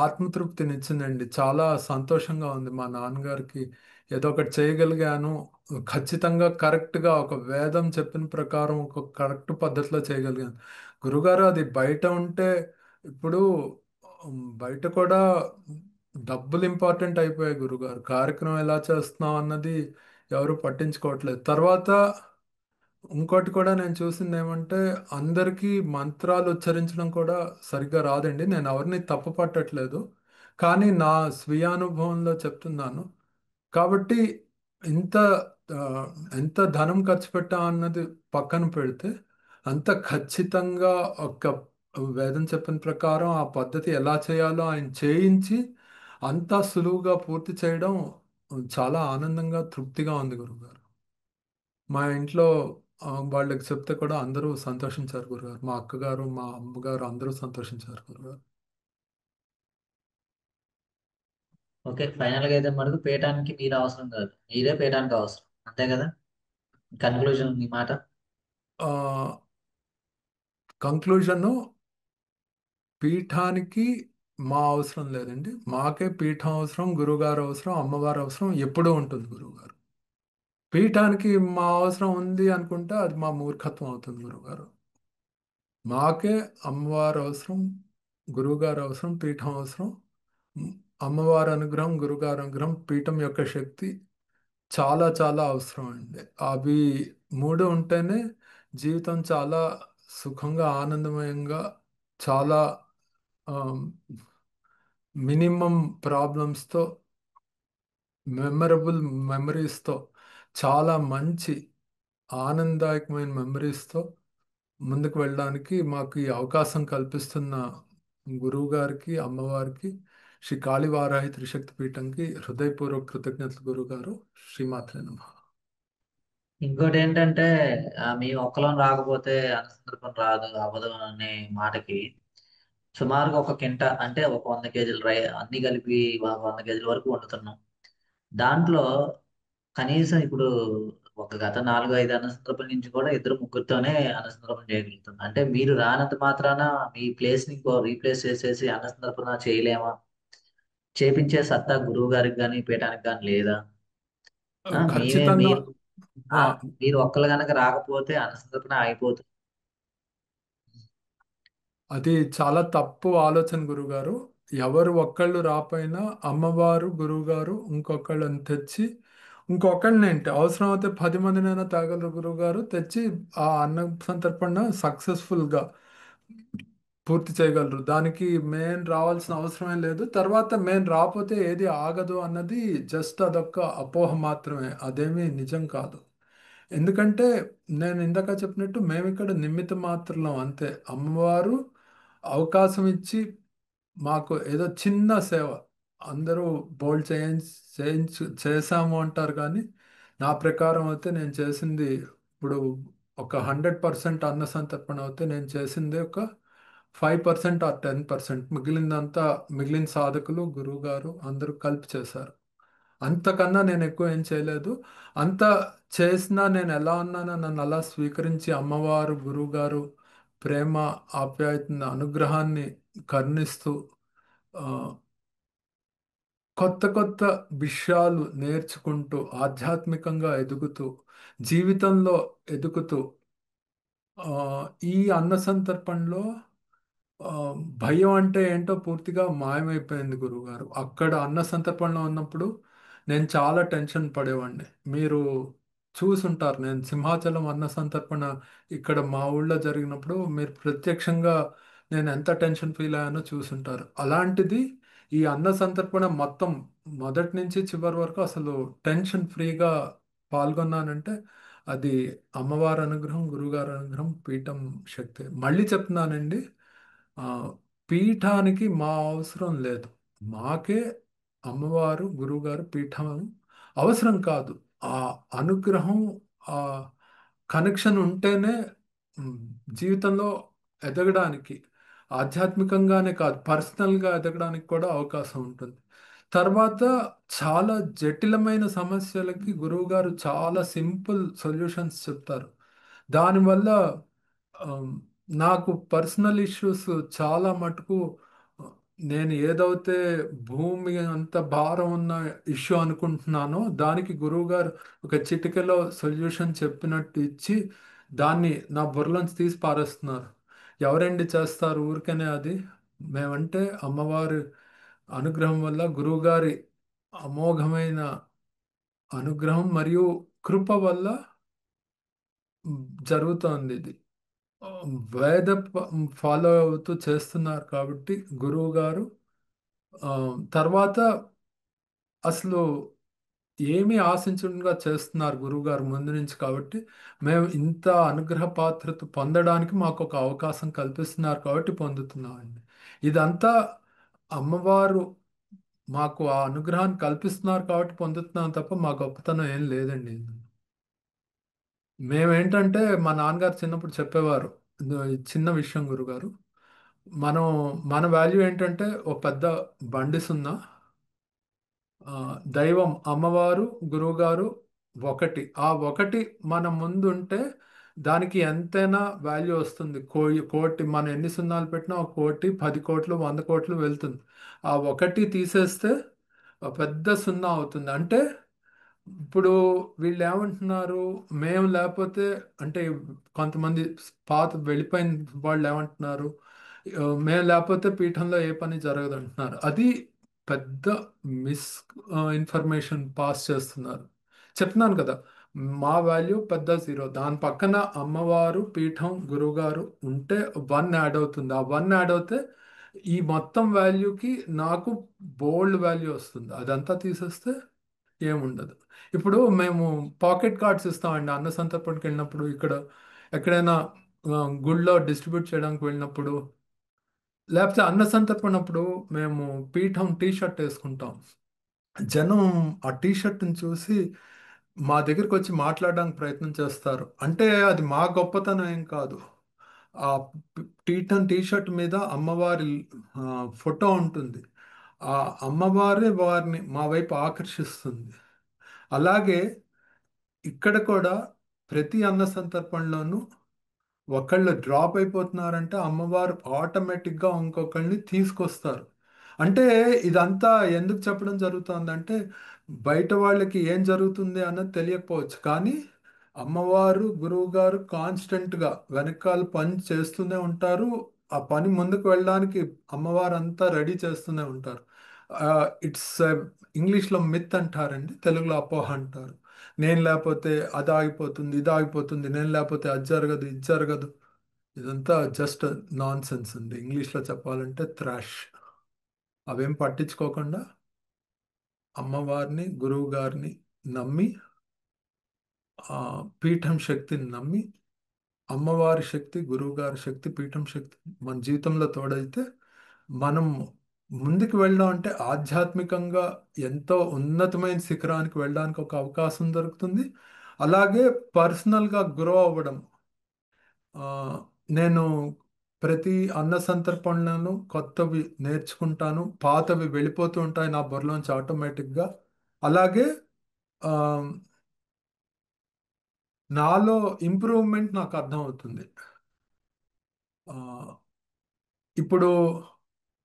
ఆత్మతృప్తినిచ్చిందండి. చాలా సంతోషంగా ఉంది. మా నాన్నగారికి ఏదో ఒకటి చేయగలిగాను. ఖచ్చితంగా కరెక్ట్గా ఒక వేదం చెప్పిన ప్రకారం ఒక కరెక్ట్ పద్ధతిలో చేయగలిగాను. గురుగారు అది బయట ఉంటే ఇప్పుడు బయట కూడా డబ్బులు ఇంపార్టెంట్ అయిపోయాయి గురుగారు. కార్యక్రమం ఎలా చేస్తున్నాం అన్నది ఎవరు పట్టించుకోవట్లేదు. తర్వాత ఇంకోటి కూడా నేను చూసింది ఏమంటే, అందరికీ మంత్రాలు ఉచ్చరించడం కూడా సరిగ్గా రాదండి. నేను ఎవరిని తప్పు పట్టట్లేదు, కానీ నా స్వీయ అనుభవంలో చెప్తున్నాను. కాబట్టి ఇంత ఆ, ఎంత ధనం ఖర్చు పెట్టా అన్నది పక్కన పెడితే, అంత ఖచ్చితంగా ఒక వేదం చెప్పిన ప్రకారం ఆ పద్ధతి ఎలా చేయాలో ఆయన చేయించి అంతా సులువుగా పూర్తి చేయడం చాలా ఆనందంగా తృప్తిగా ఉంది గురుగారు. మా ఇంట్లో వాళ్ళకి చెప్తే కూడా అందరూ సంతోషించారు గురుగారు. మా అక్కగారు, మా అమ్మగారు అందరూ సంతోషించారు గురుగారు. ఓకే, ఫైనల్ గా అయితే మటుకు పీయటానికి మీరు అవసరం కాదు, మీరే పీయటానికి అవసరం, అంతే కదా? కన్క్లూజన్ మీ మాట. కంక్లూజన్, పీఠానికి మా అవసరం లేదండి. మాకే పీఠం అవసరం, గురువుగారు అవసరం, అమ్మవారు అవసరం ఎప్పుడూ ఉంటుంది గురువుగారు. పీఠానికి మా అవసరం ఉంది అనుకుంటే అది మా మూర్ఖత్వం అవుతుంది గురువుగారు. మాకే అమ్మవారు అవసరం, గురువుగారు అవసరం, పీఠం అవసరం. మ్, అమ్మవారి అనుగ్రహం, గురుగారి అనుగ్రహం, పీఠం యొక్క శక్తి చాలా చాలా అవసరం అండి. అవి మూడు ఉంటేనే జీవితం చాలా సుఖంగా, ఆనందమయంగా, చాలా మినిమం ప్రాబ్లమ్స్తో, మెమరబుల్ మెమరీస్తో, చాలా మంచి ఆనందదాయకమైన మెమరీస్తో ముందుకు వెళ్ళడానికి మాకు ఈ అవకాశం కల్పిస్తున్న గురువు గారికి, అమ్మవారికి, శ్రీ కాళీవారాహి త్రిశక్తి పీఠంకి హృదయపూర్వక కృతజ్ఞతలు గురుగారు. శ్రీమాత్రే నమః. ఇంకోటి ఏంటంటే మీ ఒక్కలం రాకపోతే అన్న సందర్భం రాదు అవ్వదు అనే మాటకి సుమారుగా ఒక కింట అంటే ఒక 100 కేజీలు అన్ని కలిపి 100 కేజీల వరకు వండుతున్నాం. దాంట్లో కనీసం ఇప్పుడు ఒక గత 4-5 అన్న సందర్భం నుంచి కూడా ఇద్దరు ముగ్గురితోనే అన్న సందర్భం చేయగలుగుతుంది. అంటే మీరు రానంత మాత్రాన మీ ప్లేస్ ని ఇంకో రీప్లేస్ చేసేసి అన్న సందర్భం చేయలేమా? చేపించే సత్తా గురువు గారికి కానీ పీఠానికి కానీ లేదా? మేమే ఖచ్చితంగా. మీరు ఆ, ఆ, మీరు ఒక్కరు గనక రాకపోతే అన్న సందర్భం ఆగిపోతుంది. అది చాలా తప్పు ఆలోచన గురుగారు. ఎవరు ఒక్కళ్ళు రాపోయినా అమ్మవారు, గురువుగారు ఇంకొకళ్ళని తెచ్చి, ఇంకొకళ్ళని ఏంటి అవసరం అయితే 10 మందినైనా తాగలరు గురువుగారు తెచ్చి ఆ అన్న సంతర్పణ సక్సెస్ఫుల్గా పూర్తి చేయగలరు. దానికి మెయిన్ రావాల్సిన అవసరమే లేదు. తర్వాత మెయిన్ రాకపోతే ఏది ఆగదు అన్నది జస్ట్ అదొక అపోహ మాత్రమే, అదేమీ నిజం కాదు. ఎందుకంటే నేను ఇందాక చెప్పినట్టు మేము ఇక్కడ నిమిత్త మాత్రం అంతే. అమ్మవారు అవకాశం ఇచ్చి మాకు ఏదో చిన్న సేవ, అందరూ బోల్డ్ చేసాము అంటారు కానీ నా ప్రకారం అయితే నేను చేసింది ఇప్పుడు ఒక 100% అన్న సంతర్పణ అయితే నేను చేసింది ఒక 5% ఆర్ 10%. మిగిలిందంతా మిగిలిన సాధకులు, గురువు గారు అందరూ కలిపి చేశారు. అంతకన్నా నేను ఎక్కువ ఏం చేయలేదు. అంత చేసినా నేను ఎలా ఉన్నానో నన్ను అలా స్వీకరించి అమ్మవారు, గురువుగారు ప్రేమ, ఆప్యాయత, అనుగ్రహాన్ని కరుణిస్తూ ఆ, కొత్త కొత్త విషయాలు నేర్చుకుంటూ, ఆధ్యాత్మికంగా ఎదుగుతూ, జీవితంలో ఎదుగుతూ, ఆ, ఈ అన్న సంతర్పణలో ఆ, భయం అంటే ఏంటో పూర్తిగా మాయమైపోయింది గురువుగారు. అక్కడ అన్న సంతర్పణలో ఉన్నప్పుడు నేను చాలా టెన్షన్ పడేవాడిని. మీరు చూసుంటారు, నేను సింహాచలం అన్న సంతర్పణ ఇక్కడ మా ఊళ్ళో జరిగినప్పుడు మీరు ప్రత్యక్షంగా నేను ఎంత టెన్షన్ ఫీల్ అయ్యానో చూసుంటారు. అలాంటిది ఈ అన్న సంతర్పణ మొత్తం మొదటి నుంచి చివరి వరకు అసలు టెన్షన్ ఫ్రీగా పాల్గొన్నానంటే అది అమ్మవారి అనుగ్రహం, గురువుగారి అనుగ్రహం, పీఠం శక్తి. మళ్ళీ చెప్తున్నానండి, ఆ, పీఠానికి మా అవసరం లేదు. మాకే అమ్మవారు, గురువుగారు, పీఠం అవసరం కాదు. ఆ అనుగ్రహం, ఆ కనెక్షన్ ఉంటేనే మ్, జీవితంలో ఎదగడానికి, ఆధ్యాత్మికంగానే కాదు పర్సనల్గా ఎదగడానికి కూడా అవకాశం ఉంటుంది. తర్వాత చాలా జటిలమైన సమస్యలకి గురువుగారు చాలా సింపుల్ సొల్యూషన్స్ చెప్తారు. దానివల్ల ఆమ్, నాకు పర్సనల్ ఇష్యూస్ చాలా మటుకు, ఆ, నేను ఏదైతే భూమి అంత భారం ఉన్న ఇష్యూ అనుకుంటున్నానో దానికి గురువుగారు ఒక చిటికెలో సొల్యూషన్ చెప్పినట్టు ఇచ్చి దాన్ని నా బుర్రలోంచి తీసి పారేస్తున్నారు. ఎవరండి చేస్తారు ఊరికనే అది? మేమంటే అమ్మవారి అనుగ్రహం వల్ల, గురువుగారి అమోఘమైన అనుగ్రహం మరియు కృప వల్ల జరుగుతోంది ఇది. ఆ, వేద ఫాలో అవుతూ చేస్తున్నారు కాబట్టి గురువు గారు, తర్వాత అసలు ఏమీ ఆశించకుండా చేస్తున్నారు గురువుగారు ముందు నుంచి, కాబట్టి మేము ఇంత అనుగ్రహ పాత్రత పొందడానికి మాకు ఒక అవకాశం కల్పిస్తున్నారు కాబట్టి పొందుతున్నామండి. ఇదంతా అమ్మవారు మాకు ఆ అనుగ్రహాన్ని కల్పిస్తున్నారు కాబట్టి పొందుతున్నాం తప్ప మా గొప్పతనం ఏం లేదండి. మేమేంటంటే మా నాన్నగారు చిన్నప్పుడు చెప్పేవారు, ఇది చిన్న విషయం గురుగారు, మనం మన వాల్యూ ఏంటంటే ఓ పెద్ద బండి సున్నా, ఆ, దైవం అమ్మవారు గురువుగారు ఒకటి, ఆ ఒకటి మన ముందు ఉంటే దానికి ఎంతైనా వాల్యూ వస్తుంది. కోటి మనం ఎన్ని సున్నాలు పెట్టినా ఒక కోటి, 10 కోట్లు, 100 కోట్లు వెళ్తుంది. ఆ ఒకటి తీసేస్తే ఒక పెద్ద సున్నా అవుతుంది. అంటే ఇప్పుడు వీళ్ళు ఏమంటున్నారు, మేము లేకపోతే, అంటే కొంతమంది పాత వెళ్ళిపోయిన వాళ్ళు ఏమంటున్నారు, మేము లేకపోతే పీఠంలో ఏ పని జరగదు అంటున్నారు. అది పెద్ద మిస్ ఇన్ఫర్మేషన్ పాస్ చేస్తున్నారు. చెప్తున్నాను కదా, మా వాల్యూ పెద్ద జీరో, దాని పక్కన అమ్మవారు పీఠం గురువుగారు ఉంటే వన్ యాడ్ అవుతుంది. ఆ వన్ యాడ్ అవుతే ఈ మొత్తం వాల్యూకి నాకు బోల్డ్ వాల్యూ వస్తుంది. అదంతా తీసేస్తే ఏముండదు. ఇప్పుడు మేము పాకెట్ కార్డ్స్ ఇస్తామండి అన్న సంతర్పణకి వెళ్ళినప్పుడు, ఇక్కడ ఎక్కడైనా గుళ్ళో డిస్ట్రిబ్యూట్ చేయడానికి వెళ్ళినప్పుడు, లేకపోతే అన్న సంతర్పణప్పుడు మేము పీఠం టీ షర్ట్ వేసుకుంటాం. జనం ఆ టీ షర్ట్ని చూసి మా దగ్గరికి వచ్చి మాట్లాడడానికి ప్రయత్నం చేస్తారు. అంటే అది మా గొప్పతనం ఏం కాదు. ఆ టీ షర్ట్ మీద అమ్మవారి ఆ, ఫోటో ఉంటుంది. ఆ అమ్మవారే వారిని మా వైపు ఆకర్షిస్తుంది. అలాగే ఇక్కడ కూడా ప్రతి అన్న సందర్భంలోనూ ఒకళ్ళు డ్రాప్ అయిపోతున్నారంటే అమ్మవారు ఆటోమేటిక్గా ఇంకొకళ్ళని తీసుకొస్తారు. అంటే ఇదంతా ఎందుకు చెప్పడం జరుగుతుందంటే బయట వాళ్ళకి ఏం జరుగుతుంది అన్నది తెలియకపోవచ్చు, కానీ అమ్మవారు గురువు గారు కాన్స్టెంట్గా వెనకాల పని చేస్తూనే ఉంటారు. ఆ పని ముందుకు వెళ్ళడానికి అమ్మవారు అంతా రెడీ చేస్తూనే ఉంటారు. ఇట్స్ ఇంగ్లీష్లో మిత్ అంటారండి, తెలుగులో అపోహ అంటారు. నేను లేకపోతే అది ఆగిపోతుంది, ఇది ఆగిపోతుంది, నేను లేకపోతే అది జరగదు, ఇది జరగదు. ఇదంతా జస్ట్ నాన్ సెన్స్ అండి, ఇంగ్లీష్లో చెప్పాలంటే థ్రాష్. అవేం పట్టించుకోకుండా అమ్మవారిని గురువు గారిని నమ్మి, ఆ పీఠం శక్తిని నమ్మి, అమ్మవారి శక్తి, గురువు గారి శక్తి, పీఠం శక్తి మన జీవితంలో తోడైతే మనం ముందుకు వెళ్ళడం అంటే ఆధ్యాత్మికంగా ఎంతో ఉన్నతమైన శిఖరానికి వెళ్ళడానికి ఒక అవకాశం దొరుకుతుంది. అలాగే పర్సనల్గా గ్రో అవ్వడం. ఆ, నేను ప్రతి అన్న సంతర్పణలను కొత్తవి నేర్చుకుంటాను, పాతవి వెళ్ళిపోతూ ఉంటాయి నా బుర్రలోంచి ఆటోమేటిక్గా. అలాగే ఆ, నాలో ఇంప్రూవ్మెంట్ నాకు అర్థం అవుతుంది. ఆ, ఇప్పుడు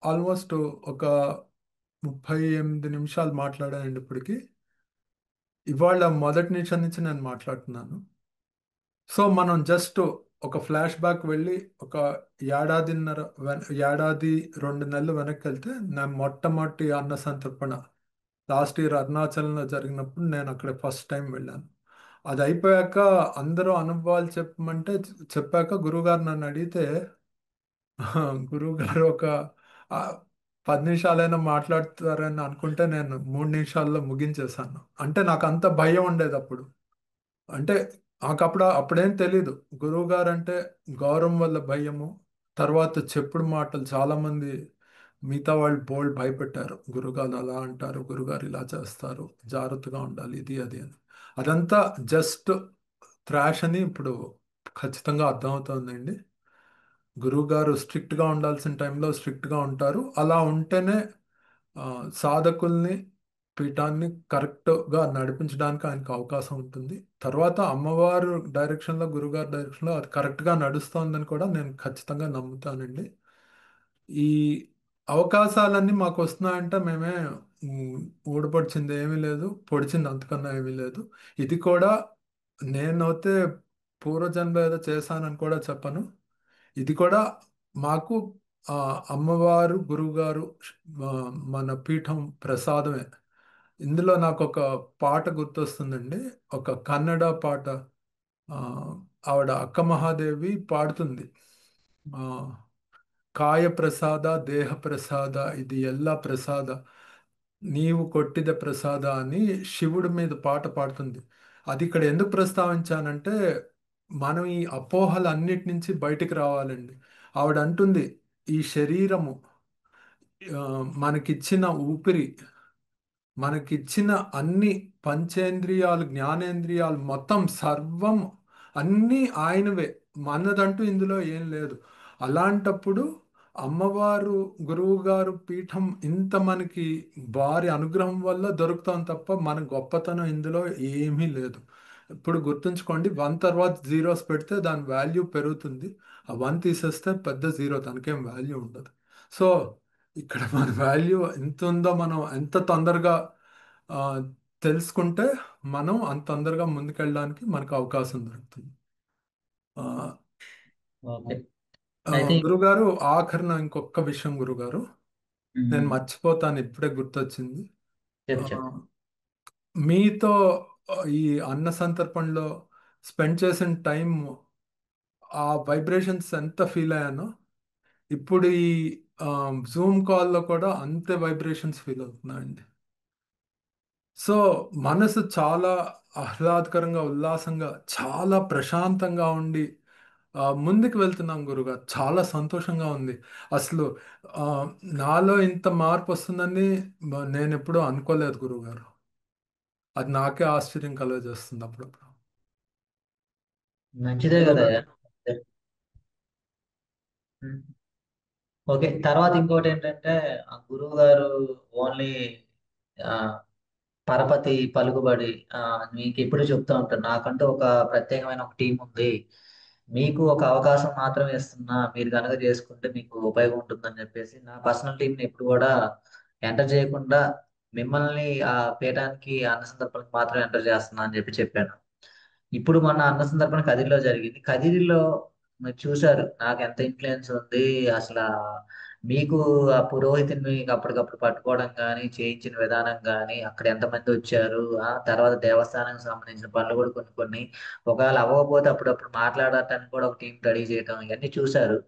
ఆల్మోస్ట్ ఒక 38 నిమిషాలు మాట్లాడానండి ఇప్పటికి. ఇవాళ మొదటి నిమిషం నుంచి నేను మాట్లాడుతున్నాను. సో మనం జస్ట్ ఒక ఫ్లాష్ బ్యాక్ వెళ్ళి ఒక ఏడాదిన్నర ఏడాది 2 నెలలు వెనక్కి వెళ్తే, నా మొట్టమొదటి అన్న సంతర్పణ లాస్ట్ ఇయర్ అరుణాచలంలో జరిగినప్పుడు నేను అక్కడ ఫస్ట్ టైం వెళ్ళాను. అది అయిపోయాక అందరూ అనుభవాలు చెప్పమంటే చెప్పాక గురువుగారు నన్ను అడిగితే, గురువుగారు ఒక ఆ, 10 నిమిషాలైనా మాట్లాడతారని అనుకుంటే నేను 3 నిమిషాల్లో ముగించేశాను. అంటే నాకు అంత భయం ఉండేది అప్పుడు. అంటే నాకు అప్పుడేం తెలీదు. గురువు గారు అంటే గౌరవం వల్ల భయము, తర్వాత చెప్పుడు మాటలు, చాలా మంది మిగతా వాళ్ళు బోల్డ్ భయపెట్టారు. గురుగారు అలా అంటారు, గురుగారు ఇలా చేస్తారు, జాగ్రత్తగా ఉండాలి, ఇది అది అని. అదంతా జస్ట్ థ్రాష్ అని ఇప్పుడు ఖచ్చితంగా అర్థమవుతోందండి. గురువు గారు స్ట్రిక్ట్గా ఉండాల్సిన టైంలో స్ట్రిక్ట్గా ఉంటారు. అలా ఉంటేనే ఆ, సాధకుల్ని, పీఠాన్ని కరెక్ట్గా నడిపించడానికి ఆయనకు అవకాశం ఉంటుంది. తర్వాత అమ్మవారు డైరెక్షన్లో, గురుగారి డైరెక్షన్లో అది కరెక్ట్గా నడుస్తోందని కూడా నేను ఖచ్చితంగా నమ్ముతానండి. ఈ అవకాశాలన్నీ మాకు వస్తున్నాయంటే మేమే ఉమ్, ఊడపడిచింది ఏమీ లేదు, పొడిచింది అంతకన్నా ఏమీ లేదు. ఇది కూడా నేనైతే పూర్వజన్మ ఏదో చేశానని కూడా చెప్పను. ఇది కూడా మాకు ఆ, అమ్మవారు గురువుగారు ఆ, మన పీఠం ప్రసాదమే. ఇందులో నాకు ఒక పాట గుర్తొస్తుందండి, ఒక కన్నడ పాట. ఆ, ఆవిడ అక్క మహాదేవి పాడుతుంది. ఆ, కాయ ప్రసాద దేహ ప్రసాద ఇది ಎಲ್ಲ ప్రసాద, నీవు కొట్టిద ప్రసాద అని శివుడి మీద పాట పాడుతుంది. అది ఇక్కడ ఎందుకు ప్రస్తావించానంటే మనం ఈ అపోహలన్నిటి నుంచి బయటికి రావాలండి. ఆవిడ అంటుంది ఈ శరీరము మనకిచ్చిన ఊపిరి, మనకిచ్చిన అన్ని పంచేంద్రియాలు, జ్ఞానేంద్రియాలు, మొత్తం సర్వం అన్నీ ఆయనవే, మనదంటూ ఇందులో ఏం లేదు. అలాంటప్పుడు అమ్మవారు, గురువు గారు పీఠం ఇంత మనకి వారి అనుగ్రహం వల్ల దొరుకుతాం తప్ప మన గొప్పతనం ఇందులో ఏమీ లేదు. ఇప్పుడు గుర్తుంచుకోండి, 1 తర్వాత జీరోస్ పెడితే దాని వాల్యూ పెరుగుతుంది. ఆ 1 తీసేస్తే పెద్ద జీరో, దానికేం వాల్యూ ఉండదు. సో ఇక్కడ మన వాల్యూ ఎంత ఉందో మనం ఎంత తొందరగా ఆ, తెలుసుకుంటే మనం అంత తొందరగా ముందుకెళ్ళడానికి మనకు అవకాశం దొరుకుతుంది. ఆ, ఓకే. అయితే గురుగారు, ఆఖరిన ఇంకొక విషయం గురుగారు, నేను ఉమ్, మర్చిపోతాను, ఇప్పుడే గుర్తొచ్చింది. ఆ, చెప్పు చెప్పు. మీతో ఈ అన్న సంతర్పణలో స్పెండ్ చేసిన టైం, ఆ వైబ్రేషన్స్ ఎంత ఫీల్ అయ్యానో ఇప్పుడు ఈ జూమ్ కాల్లో కూడా అంతే వైబ్రేషన్స్ ఫీల్ అవుతున్నాయండి. సో మనసు చాలా ఆహ్లాదకరంగా, ఉల్లాసంగా, చాలా ప్రశాంతంగా ఉండి ముందుకు వెళ్తున్నాం గురుగారు. చాలా సంతోషంగా ఉంది. అసలు ఆ, నాలో ఇంత మార్పు వస్తుందని నేను ఎప్పుడూ అనుకోలేదు గురుగారు. అది నాకే ఆశ్చర్యం కలుగజేస్తుంది అప్పుడప్పుడు. మంచిదే కదా. గురుగారు. ఓకే. తర్వాత ఇంకోటి ఏంటంటే ఆ గురువు గారు ఓన్లీ పరపతి పలుకుబడి ఆ, మీకు ఎప్పుడు చెప్తూ ఉంటాను, నాకంటూ ఒక ప్రత్యేకమైన ఒక టీం ఉంది, మీకు ఒక అవకాశం మాత్రమే ఇస్తున్నా, మీరు కనుక చేసుకుంటే మీకు ఉపయోగం ఉంటుందని చెప్పేసి నా పర్సనల్ టీంని ఎప్పుడు కూడా ఎంటర్ చేయకుండా మిమ్మల్ని ఆ పీఠానికి అన్న సందర్భానికి మాత్రమే ఎంటర్ చేస్తున్నా అని చెప్పి చెప్పాను. ఇప్పుడు మన అన్న సందర్భం కదిరిలో జరిగింది. కదిరిలో మీరు చూశారు నాకు ఎంత ఇన్ఫ్లుయెన్స్ ఉంది అసలు. మీకు ఆ పురోహితుని మీకు అప్పటికప్పుడు పట్టుకోవడం కానీ, చేయించిన విధానం కానీ, అక్కడ ఎంతమంది వచ్చారు, ఆ తర్వాత దేవస్థానానికి సంబంధించిన పనులు కూడా కొన్ని కొన్ని, ఒకవేళ అవ్వకపోతే అప్పుడప్పుడు మాట్లాడటానికి కూడా ఒక టీం రెడీ చేయటం, ఇవన్నీ చూశారు.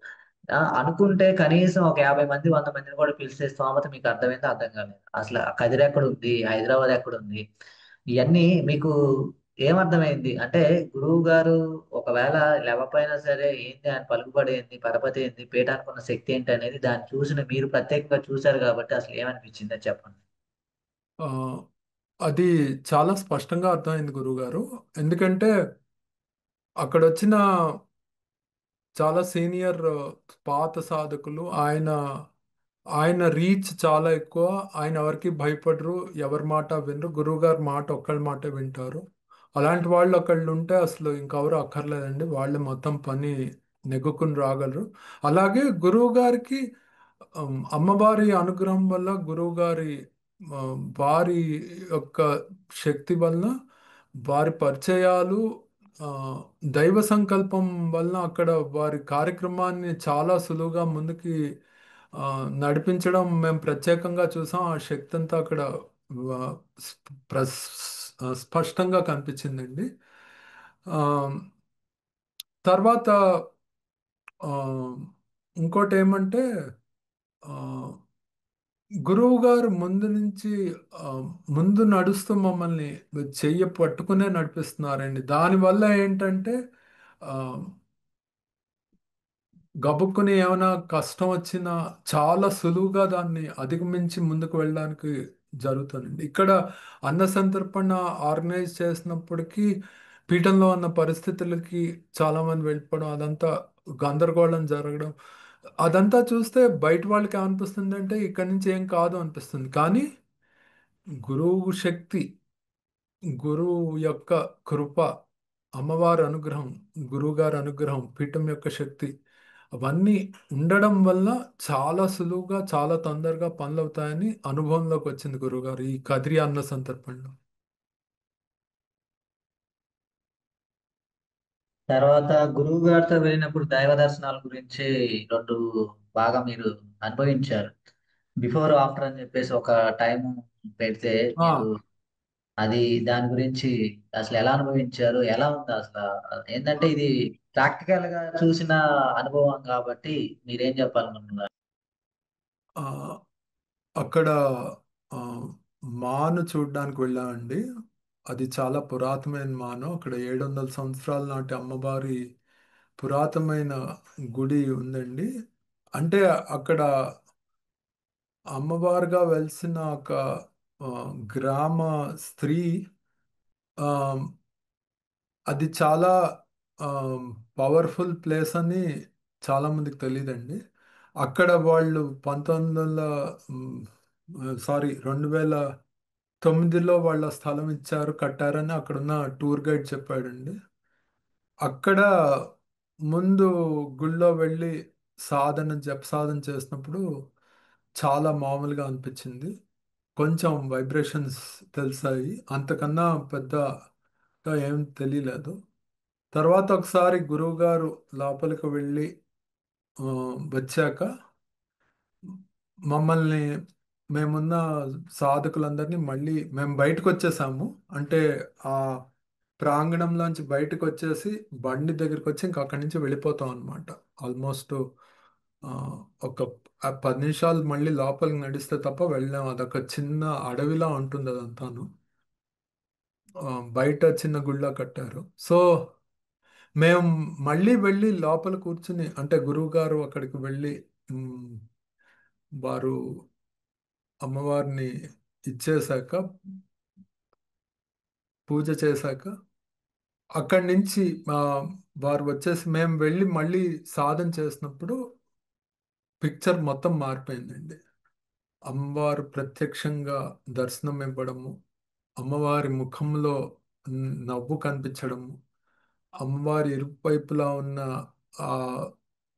అనుకుంటే కనీసం ఒక 50 మంది 100 మందిని కూడా పిలిచే స్తోమత మీకు అర్థమైందో అర్థం కాలేదు. అసలు ఆ కదిరి ఎక్కడ ఉంది, హైదరాబాద్ ఎక్కడ ఉంది, ఇవన్నీ మీకు ఏమర్థమైంది అంటే గురువు గారు ఒకవేళ లేవపోయినా సరే ఏంటి ఆయన పలుకుబడి ఏంది, పరపతి ఏంది, పీఠానికి ఉన్న శక్తి ఏంటి అనేది దాన్ని చూసిన మీరు ప్రత్యేకంగా చూశారు కాబట్టి అసలు ఏమనిపించిందో చెప్పండి. ఆ, అది చాలా స్పష్టంగా అర్థమైంది గురుగారు. ఎందుకంటే అక్కడ వచ్చిన చాలా సీనియర్ పాత సాధకులు, ఆయన ఆయన రీచ్ చాలా ఎక్కువ. ఆయన ఎవరికి భయపడరు, ఎవరి మాట వినరు, గురువుగారి మాట ఒక్కళ్ళ మాట వింటారు. అలాంటి వాళ్ళు ఒకళ్ళు ఉంటే అసలు ఇంకెవరు అక్కర్లేదండి, వాళ్ళు మొత్తం పని నెగ్గుకుని రాగలరు. అలాగే గురువు గారికి అమ్మవారి అనుగ్రహం వల్ల, గురువు గారి వారి యొక్క శక్తి వలన, వారి పరిచయాలు, ఆ, దైవ సంకల్పం వలన అక్కడ వారి కార్యక్రమాన్ని చాలా సులువుగా ముందుకి ఆ, నడిపించడం మేము ప్రత్యేకంగా చూసాం. ఆ శక్తి అంతా అక్కడ ఆ, స్పష్టంగా కనిపించిందండి. ఆ, తర్వాత ఆ, ఇంకోటి ఏమంటే ఆ, గురువు గారు ముందు నుంచి ఆ, ముందు నడుస్తూ మమ్మల్ని చెయ్యి పట్టుకునే నడిపిస్తున్నారండి. దానివల్ల ఏంటంటే ఆ, గబుక్కుని ఏమైనా కష్టం వచ్చినా చాలా సులువుగా దాన్ని అధిగమించి ముందుకు వెళ్ళడానికి జరుగుతుందండి. ఇక్కడ అన్న సంతర్పణ ఆర్గనైజ్ చేసినప్పటికీ పీఠంలో ఉన్న పరిస్థితులకి చాలామంది వెళ్ళిపోవడం, అదంతా గందరగోళం జరగడం, అదంతా చూస్తే బయట వాళ్ళకి ఏమనిపిస్తుంది అంటే ఇక్కడి నుంచి ఏం కాదు అనిపిస్తుంది. కానీ గురువు శక్తి, గురువు యొక్క కృప, అమ్మవారి అనుగ్రహం, గురువుగారి అనుగ్రహం, పీఠం యొక్క శక్తి, అవన్నీ ఉండడం వల్ల చాలా సులువుగా, చాలా తొందరగా పనులు అవుతాయని అనుభవంలోకి వచ్చింది గురువుగారు ఈ కదిరి అన్న సందర్భంలో. తర్వాత గురువు గారితో వెళ్ళినప్పుడు దైవ దర్శనాల గురించి రెండు బాగా మీరు అనుభవించారు. బిఫోర్ ఆఫ్టర్ అని చెప్పేసి ఒక టైం పెడితే ఆ, మీరు అది దాని గురించి అసలు ఎలా అనుభవించారు, ఎలా ఉంది అసలు, ఏంటంటే ఇది ప్రాక్టికల్ గా చూసిన అనుభవం కాబట్టి మీరేం చెప్పాలనుకుంటున్నారు. ఆ, అక్కడ మాను చూడడానికి వెళ్ళామండి. అది చాలా పురాతనమైన మాను. అక్కడ 700 సంవత్సరాల నాటి అమ్మవారి పురాతనమైన గుడి ఉందండి. అంటే అక్కడ అమ్మవారుగా వెలిసిన ఒక ఆ, గ్రామ స్త్రీ, ఆ, అది చాలా పవర్ఫుల్ ప్లేస్ అని చాలా మందికి తెలియదండి. అక్కడ వాళ్ళు 2009లో వాళ్ళ స్థలం ఇచ్చారు, కట్టారని అక్కడున్న టూర్ గైడ్ చెప్పాడండి. అక్కడ ముందు గుళ్ళో వెళ్ళి జప సాధన చేసినప్పుడు చాలా మామూలుగా అనిపించింది. కొంచెం వైబ్రేషన్స్ తెలిసాయి, అంతకన్నా పెద్దగా ఏం తెలియలేదు. తర్వాత ఒకసారి గురువు గారు లోపలికి వెళ్ళి ఆ, వచ్చాక మమ్మల్ని, మేమున్న సాధకులందరినీ మళ్ళీ మేము బయటకు వచ్చేసాము. అంటే ఆ ప్రాంగణంలోంచి బయటకు వచ్చేసి బండి దగ్గరికి వచ్చి ఇంక అక్కడి నుంచి వెళ్ళిపోతాం అనమాట. ఆల్మోస్ట్ ఆ, ఒక 10 నిమిషాలు మళ్ళీ లోపలికి నడిస్తే తప్ప వెళ్ళాం. అదొక చిన్న అడవిలా ఉంటుంది అదంతాను. బయట చిన్న గుళ్ళ కట్టారు. సో మేము మళ్ళీ వెళ్ళి లోపల కూర్చుని, అంటే గురువు గారు అక్కడికి వెళ్ళి మ్, వారు అమ్మవారిని ఇచ్చేశాక, పూజ చేశాక అక్కడి నుంచి ఆ, వారు వచ్చేసి మేము వెళ్ళి మళ్ళీ సాధన చేసినప్పుడు పిక్చర్ మొత్తం మారిపోయిందండి. అమ్మవారు ప్రత్యక్షంగా దర్శనం ఇవ్వడము, అమ్మవారి ముఖంలో నవ్వు కనిపించడము, అమ్మవారి ఇరువైపులా ఉన్న ఆ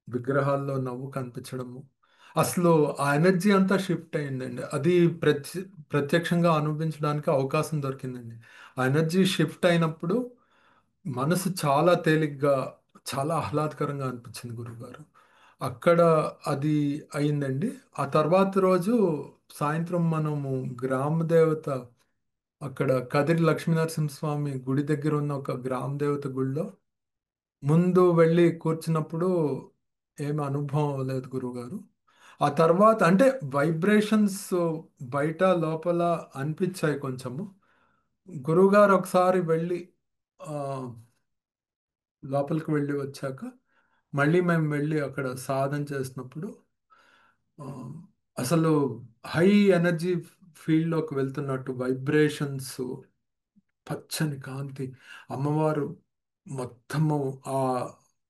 విగ్రహాల్లో నవ్వు కనిపించడము, అసలు ఆ ఎనర్జీ అంతా షిఫ్ట్ అయిందండి. అది ప్రత్యక్షంగా అనుభవించడానికి అవకాశం దొరికిందండి. ఆ ఎనర్జీ షిఫ్ట్ అయినప్పుడు మనసు చాలా తేలిగ్గా, చాలా ఆహ్లాదకరంగా అనిపించింది గురుగారు. అక్కడ అది అయిందండి. ఆ తర్వాత రోజు సాయంత్రం మనము గ్రామ దేవత, అక్కడ కదిరి లక్ష్మీనరసింహస్వామి గుడి దగ్గర ఉన్న ఒక గ్రామ దేవత గుడిలో ముందు వెళ్ళి కూర్చున్నప్పుడు ఏమి అనుభవం అవ్వలేదు గురువుగారు. ఆ తర్వాత అంటే వైబ్రేషన్స్ బయట లోపల అనిపించాయి కొంచెము. గురువుగారు ఒకసారి వెళ్ళి ఆ, లోపలికి వెళ్ళి వచ్చాక మళ్ళీ మేము వెళ్ళి అక్కడ సాధన చేసినప్పుడు ఆ, అసలు హై ఎనర్జీ ఫీల్డ్లోకి వెళ్తున్నట్టు వైబ్రేషన్స్, పచ్చని కాంతి, అమ్మవారు మొత్తము ఆ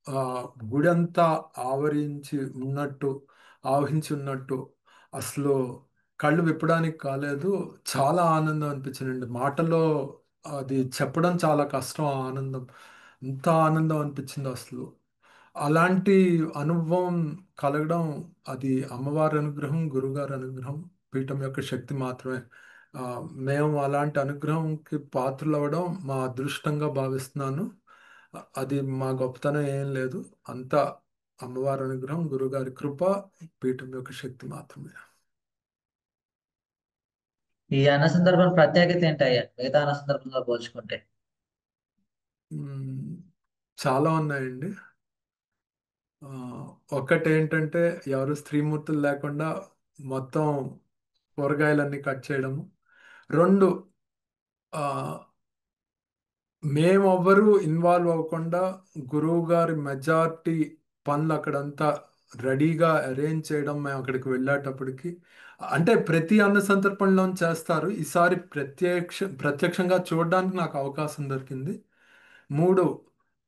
ఆ గుడంతా ఆవరించి ఉన్నట్టు, ఆవహించి ఉన్నట్టు, అసలు కళ్ళు విప్పడానికి కాలేదు. చాలా ఆనందం అనిపించిందండి. మాటలో అది చెప్పడం చాలా కష్టం. ఆ ఆనందం, ఎంత ఆనందం అనిపించింది అసలు. అలాంటి అనుభవం కలగడం అది అమ్మవారి అనుగ్రహం, గురుగారి అనుగ్రహం, పీఠం యొక్క శక్తి మాత్రమే. ఆ, మేము అలాంటి అనుగ్రహంకి పాత్రలు అవ్వడం మా అదృష్టంగా భావిస్తున్నాను. అది మా గొప్పతనం ఏం లేదు. అంతా అమ్మవారి అనుగ్రహం, గురుగారి కృప, పీఠం యొక్క శక్తి మాత్రమే. ఈ అన్న సందర్భం ప్రత్యేకత ఏంటయ్యా మిగతా అన్న సందర్భంలో పోల్చుకుంటే? మ్మ్. చాలా ఉన్నాయండి. ఆ, ఒకటి ఏంటంటే ఎవరు స్త్రీమూర్తులు లేకుండా మొత్తం కూరగాయలన్నీ కట్ చేయడము. రెండు, ఆ, మేమెవ్వరూ ఇన్వాల్వ్ అవ్వకుండా గురువు గారి మెజారిటీ పనులు అక్కడంతా రెడీగా అరేంజ్ చేయడం మేము అక్కడికి వెళ్ళేటప్పటికి. అంటే ప్రతి అన్న సంతర్పణలో చేస్తారు, ఈసారి ప్రత్యక్షంగా చూడడానికి నాకు అవకాశం దొరికింది. మూడు,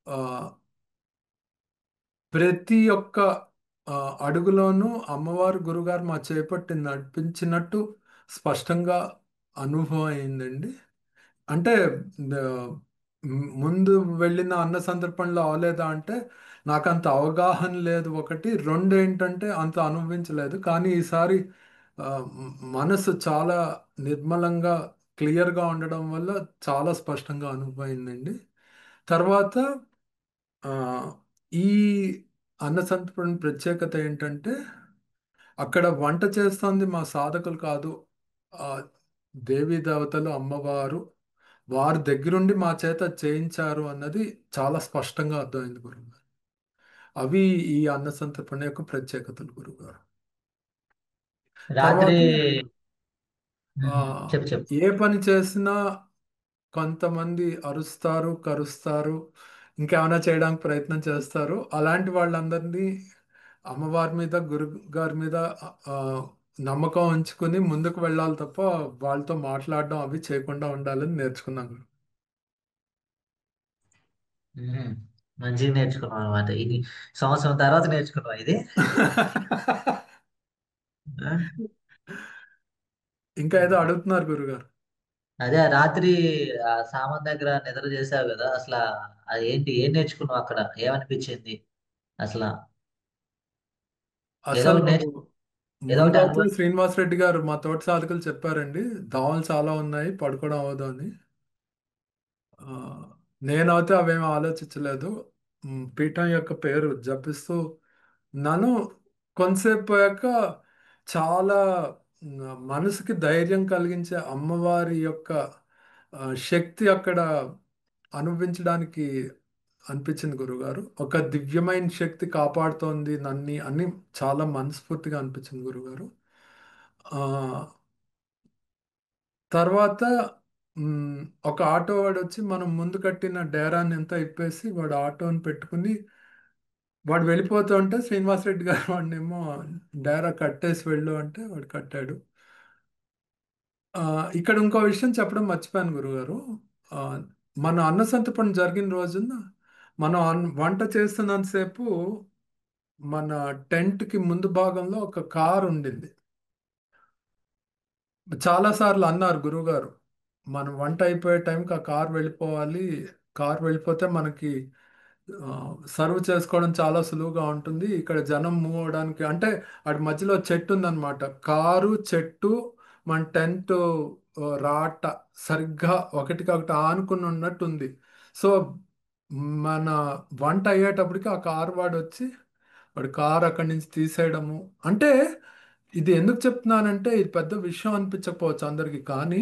ఆ, ప్రతి ఒక్క ఆ, అడుగులోనూ అమ్మవారు గురుగారు మా చేపట్టి నడిపించినట్టు స్పష్టంగా అనుభవం అయిందండి. అంటే ఆ, ముందు వెళ్ళిన అన్న సందర్భంలో అవలేదా అంటే నాకు అంత అవగాహన లేదు. ఒకటి, రెండు ఏంటంటే అంత అనుభవించలేదు. కానీ ఈసారి ఆ, మనసు చాలా నిర్మలంగా, క్లియర్గా ఉండడం వల్ల చాలా స్పష్టంగా అనుభవమైందండి. తర్వాత ఆ, ఈ అన్న సంతర్పణ ప్రత్యేకత ఏంటంటే అక్కడ వంట చేస్తుంది మా సాధకులు కాదు, ఆ దేవీ దేవతలు, అమ్మవారు, వారి దగ్గరుండి మా చేత చేయించారు అన్నది చాలా స్పష్టంగా అర్థమైంది గురువుగారు. అవి ఈ అన్న సంతర్పణ యొక్క ప్రత్యేకతలు గురువుగారు. రాత్రి తర్వాత ఆ, చెప్పు చెప్పు. ఏ పని చేసినా కొంతమంది అరుస్తారు, కరుస్తారు, ఇంకేమైనా చేయడానికి ప్రయత్నం చేస్తారు. అలాంటి వాళ్ళందరినీ అమ్మవారి మీద, గురు గారి మీద ఆ, నమ్మకం ఉంచుకుని ముందుకు వెళ్ళాలి తప్ప వాళ్ళతో మాట్లాడడం అవి చేయకుండా ఉండాలని నేర్చుకున్నాను. మ్మ్. మంచిగా నేర్చుకున్నావు అనమాట. ఇది సంవత్సరం తర్వాత నేర్చుకున్నావు ఇది. ఆ? ఇంకా ఏదో అడుగుతున్నారు గురుగారు. అదే ఆ రాత్రి ఆ సామాన్ దగ్గర నిద్ర చేసావు కదా, అసలు అది ఏంటి, ఏం నేర్చుకున్నావు అక్కడ, ఏమనిపించింది అసలు? ఏదో అసలు ఒకటి ఏదో ఒకటి ముందైతే అనుభవం. శ్రీనివాస్ రెడ్డి గారు మా తోటి సాధకులు చెప్పారండి, దోమలు చాలా ఉన్నాయి, పడుకోవడం అవ్వదు అని. ఆ, నేనైతే అవేం ఆలోచించలేదు. పీఠం యొక్క పేరు జపిస్తూ నన్ను కొంతసేపు పోయాక చాలా మనసుకి ధైర్యం కలిగించే అమ్మవారి యొక్క శక్తి అక్కడ అనుభవించడానికి అనిపించింది గురుగారు. ఒక దివ్యమైన శక్తి కాపాడుతోంది నన్ని అని చాలా మనస్ఫూర్తిగా అనిపించింది గురుగారు. ఆ, తర్వాత మ్, ఒక ఆటో వాడు వచ్చి మనం ముందు కట్టిన డేరాన్ని ఎంత ఇప్పేసి వాడు ఆటోని పెట్టుకుని వాడు వెళ్ళిపోతుంటే శ్రీనివాసరెడ్డి గారు వాడినేమో డేరా కట్టేసి వెళ్ళు అంటే వాడు కట్టాడు. ఆ, ఇక్కడ ఇంకో విషయం చెప్పడం మర్చిపోయాను గురుగారు. ఆ, మన అన్నసంతర్పణ జరిగిన రోజున మనం వంట చేస్తున్నంతసేపు మన టెంట్కి ముందు భాగంలో ఒక కార్ ఉండింది. చాలా సార్లు అన్నారు గురువుగారు, మనం వంట అయిపోయే టైంకి ఆ కార్ వెళ్ళిపోవాలి. కార్ వెళ్ళిపోతే మనకి సర్వ్ చేసుకోవడం చాలా సులువుగా ఉంటుంది. ఇక్కడ జనం మూవ్ అవడానికి అంటే అటు మధ్యలో చెట్టు ఉందన్నమాట. కారు, చెట్టు, మన టెంట్ రాట సరిగ్గా ఒకటికొకటి ఆనుకుని ఉన్నట్టు ఉంది. సో మన వంట అయ్యేటప్పటికి ఆ కారు వాడు వచ్చి వాడు కారు అక్కడి నుంచి తీసేయడము. అంటే ఇది ఎందుకు చెప్తున్నానంటే ఇది పెద్ద విషయం అనిపించకపోవచ్చు అందరికీ, కానీ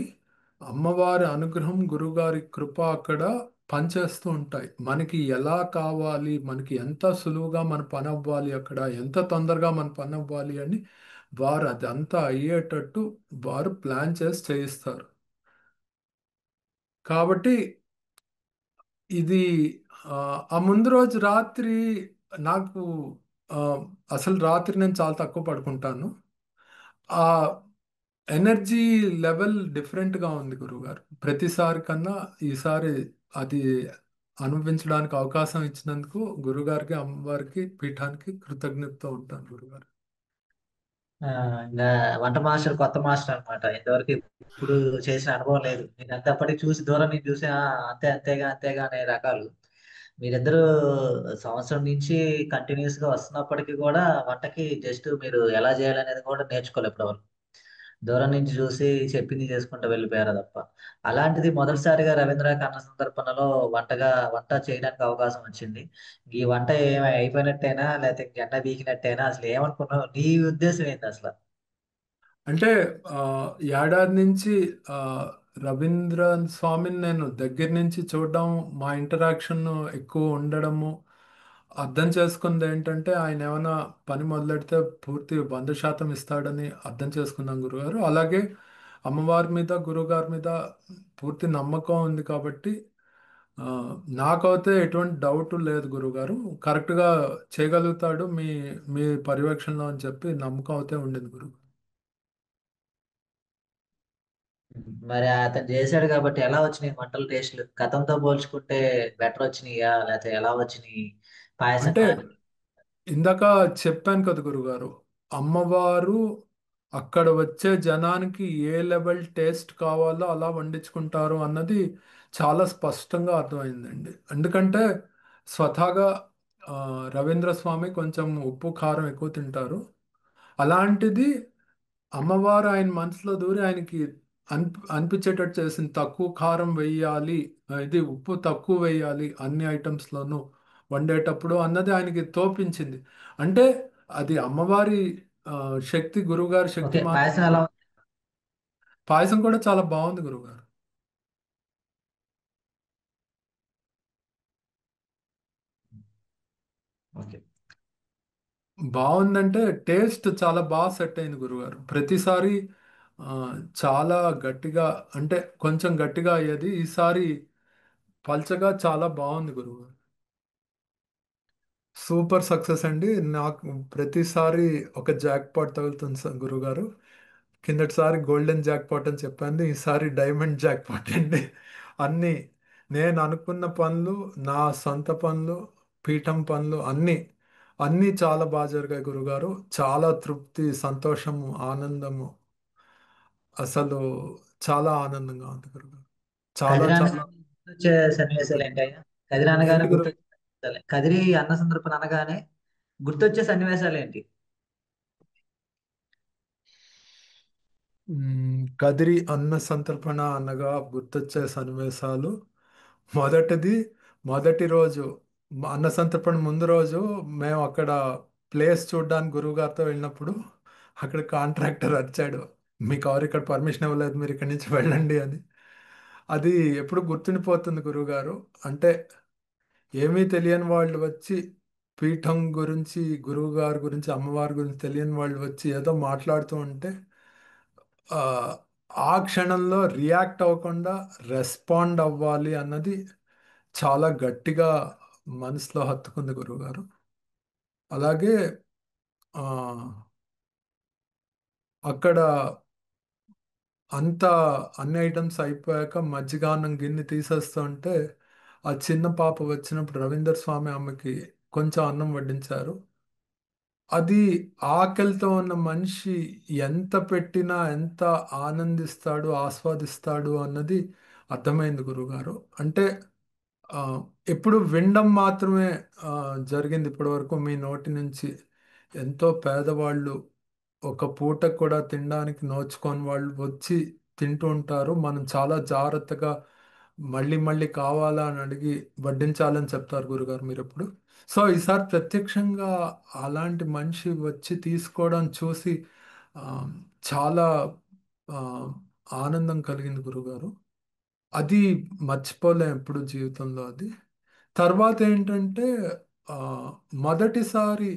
అమ్మవారి అనుగ్రహం, గురుగారి కృప అక్కడ పనిచేస్తూ ఉంటాయి. మనకి ఎలా కావాలి, మనకి ఎంత సులువుగా మన పని అవ్వాలి, అక్కడ ఎంత తొందరగా మన పని అవ్వాలి అని వారు అదంతా అయ్యేటట్టు వారు ప్లాన్ చేసి చేయిస్తారు. కాబట్టి ఇది ఆ ఆ ముందు రోజు రాత్రి నాకు ఆ, అసలు రాత్రి నేను చాలా తక్కువ పడుకుంటాను. ఆ ఎనర్జీ లెవెల్ డిఫరెంట్గా ఉంది గురువుగారు. ప్రతిసారి కన్నా ఈసారి అది అనుభవించడానికి అవకాశం ఇచ్చినందుకు గురుగారికి, అమ్మవారికి, పీఠానికి కృతజ్ఞతతో ఉంటాను గురుగారు. ఆ, ఇంకా వంట మాస్టర్ కొత్త మాస్టర్ అన్నమాట. ఇంతవరకు ఇప్పుడు చేసిన అనుభవం లేదు. నేను అంతప్పటికి చూసి దూరం నుంచి చూసి అంతే అంతేగా అంతేగా అనే రకాలు. మీరిద్దరూ సంవత్సరం నుంచి కంటిన్యూస్ గా వస్తున్నప్పటికీ కూడా వంటకి జస్ట్ మీరు ఎలా చేయాలనేది కూడా నేర్చుకోలేదు ఇప్పటివరకు. దూరం నుంచి చూసి చెప్పింది చేసుకుంటూ వెళ్ళిపోయారు తప్ప. అలాంటిది మొదటిసారిగా రవీంద్ర కన్న సందర్పణలో వంట చేయడానికి అవకాశం వచ్చింది. ఈ వంట ఏమి అయిపోయినట్టేనా లేకపోతే గంట బీకినట్టేనా, అసలు ఏమనుకున్నావు, నీ ఉద్దేశం ఏంటి అసలు? అంటే ఆ, ఏడాది నుంచి ఆ, రవీంద్రన్ స్వామిని నేను దగ్గర నుంచి చూడడం, మా ఇంటరాక్షన్ ఎక్కువ ఉండడము, అర్థం చేసుకుంది ఏంటంటే ఆయన ఏమైనా పని మొదలెడితే పూర్తి 100% ఇస్తాడని అర్థం చేసుకున్నాం గురుగారు. అలాగే అమ్మవారి మీద, గురువుగారి మీద పూర్తి నమ్మకం ఉంది కాబట్టి ఆ, నాకైతే ఎటువంటి డౌట్ లేదు గురువుగారు. కరెక్ట్గా చేయగలుగుతాడు మీ మీ పర్యవేక్షణలో అని చెప్పి నమ్మకం అయితే ఉండింది గురువు. మరి అతను చేశాడు కాబట్టి ఎలా వచ్చినాయి వంటల టేస్ట్లు గతంతో పోల్చుకుంటే? బెటర్ వచ్చినాయా లేకపోతే ఎలా వచ్చినాయి? పాయసం అంటే కానీ. ఇందాక చెప్పాను కదా గురుగారు, అమ్మవారు అక్కడ వచ్చే జనానికి ఏ లెవెల్ టేస్ట్ కావాలో అలా వండించుకుంటారు అన్నది చాలా స్పష్టంగా అర్థమైందండి. ఎందుకంటే స్వతహాగా ఆ, రవీంద్ర స్వామి కొంచెం ఉప్పు కారం ఎక్కువ తింటారు. అలాంటిది అమ్మవారు ఆయన మనసులో దూరి ఆయనకి అనిపించేటట్టు చేసింది. తక్కువ కారం వేయాలి, ఇది ఉప్పు తక్కువ వేయాలి అన్ని ఐటమ్స్లోనూ వండేటప్పుడు అన్నది ఆయనకి తోపించింది. అంటే అది అమ్మవారి ఆ, శక్తి, గురువుగారి శక్తి ఓకే, పాయసం మాత్రమే. ఎలా ఉంది? పాయసం కూడా చాలా బాగుంది గురువుగారు. ఓకే. బాగుందంటే టేస్ట్ చాలా బాగా సెట్ అయింది గురుగారు. ప్రతిసారి ఆ, చాలా గట్టిగా, అంటే కొంచెం గట్టిగా అయ్యేది. ఈసారి పల్చగా చాలా బాగుంది గురువు. సూపర్ సక్సెస్ అండి. నాకు ప్రతిసారి ఒక జాక్ పాట్ తగులుతుంది గురుగారు. కిందటిసారి గోల్డెన్ జాక్ పాట్ అని చెప్పాను, ఈసారి డైమండ్ జాక్ పాట్ అండి. అన్నీ నేను అనుకున్న పనులు, నా సొంత పనులు, పీఠం పనులు అన్నీ అన్నీ చాలా బాగా జరిగాయి గురుగారు. చాలా తృప్తి, సంతోషము, ఆనందము, అసలు చాలా ఆనందంగా ఉంది గురుగారు. చాలా కదిరి చాలా అనగానే గుర్తొచ్చే సన్నివేశాలు ఏంటయ్యా? కదిరి ఏంటి అనగానే గురు? గుర్తొచ్చే సన్నివేశాలు, కదిరి అన్న సందర్భం అనగానే గుర్తొచ్చే సన్నివేశాలు ఏంటి? కదిరి అన్న సంతర్పణ అనగా గుర్తొచ్చే సన్నివేశాలు, మొదటిది, మొదటి రోజు అన్న సంతర్పణ ముందు రోజు మేము అక్కడ ప్లేస్ చూడడానికి గురువుగారితో వెళ్ళినప్పుడు అక్కడ కాంట్రాక్టర్ వచ్చాడు, మీకు ఎవరు ఇక్కడ పర్మిషన్ ఇవ్వలేదు, మీరు ఇక్కడి నుంచి వెళ్ళండి అని. అది ఎప్పుడు గుర్తుండిపోతుంది గురువుగారు. అంటే ఏమీ తెలియని వాళ్ళు వచ్చి పీఠం గురించి, గురువు గారి గురించి, అమ్మవారి గురించి తెలియని వాళ్ళు వచ్చి ఏదో మాట్లాడుతూ ఉంటే ఆ ఆ క్షణంలో రియాక్ట్ అవ్వకుండా రెస్పాండ్ అవ్వాలి అన్నది చాలా గట్టిగా మనసులో హత్తుకుంది గురువుగారు. అలాగే ఆ, అక్కడ అంతా అన్ని ఐటమ్స్ అయిపోయాక మజ్జిగాన్నం గిన్నె తీసేస్తుంటే ఆ చిన్న పాప వచ్చినప్పుడు రవీందర్ స్వామి ఆమెకి కొంచెం అన్నం వడ్డించారు. అది ఆకలితో ఉన్న మనిషి ఎంత పెట్టినా ఎంత ఆనందిస్తాడు, ఆస్వాదిస్తాడు అన్నది అర్థమైంది గురుగారు. అంటే ఆ, ఎప్పుడు వినడం మాత్రమే ఆ, జరిగింది ఇప్పటి వరకు మీ నోటి నుంచి. ఎంతో పేదవాళ్ళు, ఒక పూట కూడా తినడానికి నోచుకొని వాళ్ళు వచ్చి తింటూ ఉంటారు. మనం చాలా జాగ్రత్తగా మళ్ళీ మళ్ళీ కావాలా అని అడిగి వడ్డించాలని చెప్తారు గురుగారు మీరు ఎప్పుడు. సో ఈసారి ప్రత్యక్షంగా అలాంటి మనిషి వచ్చి తీసుకోవడం చూసి ఆ, చాలా ఆ, ఆనందం కలిగింది గురుగారు. అది మర్చిపోలేం ఎప్పుడు జీవితంలో అది. తర్వాత ఏంటంటే ఆ, మొదటిసారి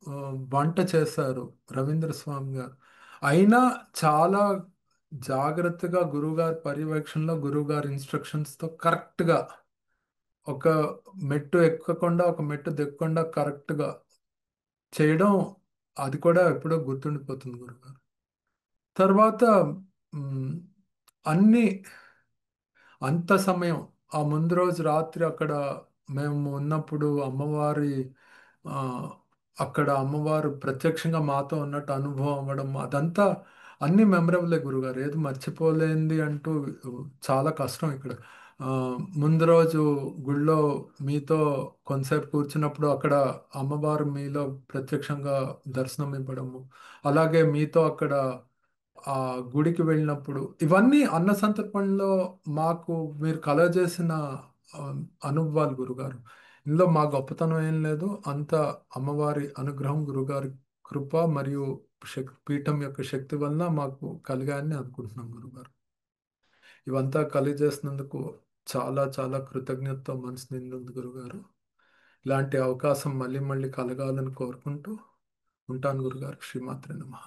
ఆ, వంట చేశారు రవీంద్ర స్వామి గారు. అయినా చాలా జాగ్రత్తగా గురువుగారి పర్యవేక్షణలో, గురువుగారి ఇన్స్ట్రక్షన్స్తో కరెక్ట్గా ఒక మెట్టు ఎక్కకుండా ఒక మెట్టు దిక్కకుండా కరెక్ట్గా చేయడం, అది కూడా ఎప్పుడో గుర్తుండిపోతుంది గురుగారు. తర్వాత మ్, అన్ని అంత సమయం, ఆ ముందు రోజు రాత్రి అక్కడ మేము ఉన్నప్పుడు అమ్మవారి ఆ, అక్కడ అమ్మవారు ప్రత్యక్షంగా మాతో ఉన్నట్టు అనుభవం అవ్వడం, అదంతా అన్ని మెమరబులే గురుగారు. ఏది మర్చిపోలేంది అంటూ చాలా కష్టం ఇక్కడ. ఆ, ముందు రోజు గుళ్ళో మీతో కొంతసేపు కూర్చున్నప్పుడు అక్కడ అమ్మవారు మీలో ప్రత్యక్షంగా దర్శనం ఇవ్వడము, అలాగే మీతో అక్కడ ఆ గుడికి వెళ్ళినప్పుడు, ఇవన్నీ అన్న సంతర్పణలో మాకు మీరు కలగజేసిన ఆ, అనుభవాలు గురుగారు. ఇందులో మా గొప్పతనం ఏం లేదు, అంత అమ్మవారి అనుగ్రహం, గురుగారి కృప మరియు పీఠం యొక్క శక్తి వలన మాకు కలిగాయని అనుకుంటున్నాం గురుగారు. ఇవంతా కలిగజేసినందుకు చాలా చాలా కృతజ్ఞతతో మనసు నిండింది గురుగారు. ఇలాంటి అవకాశం మళ్ళీ మళ్ళీ కలగాలని కోరుకుంటూ ఉంటాను గురుగారు. శ్రీమాత్రే నమః.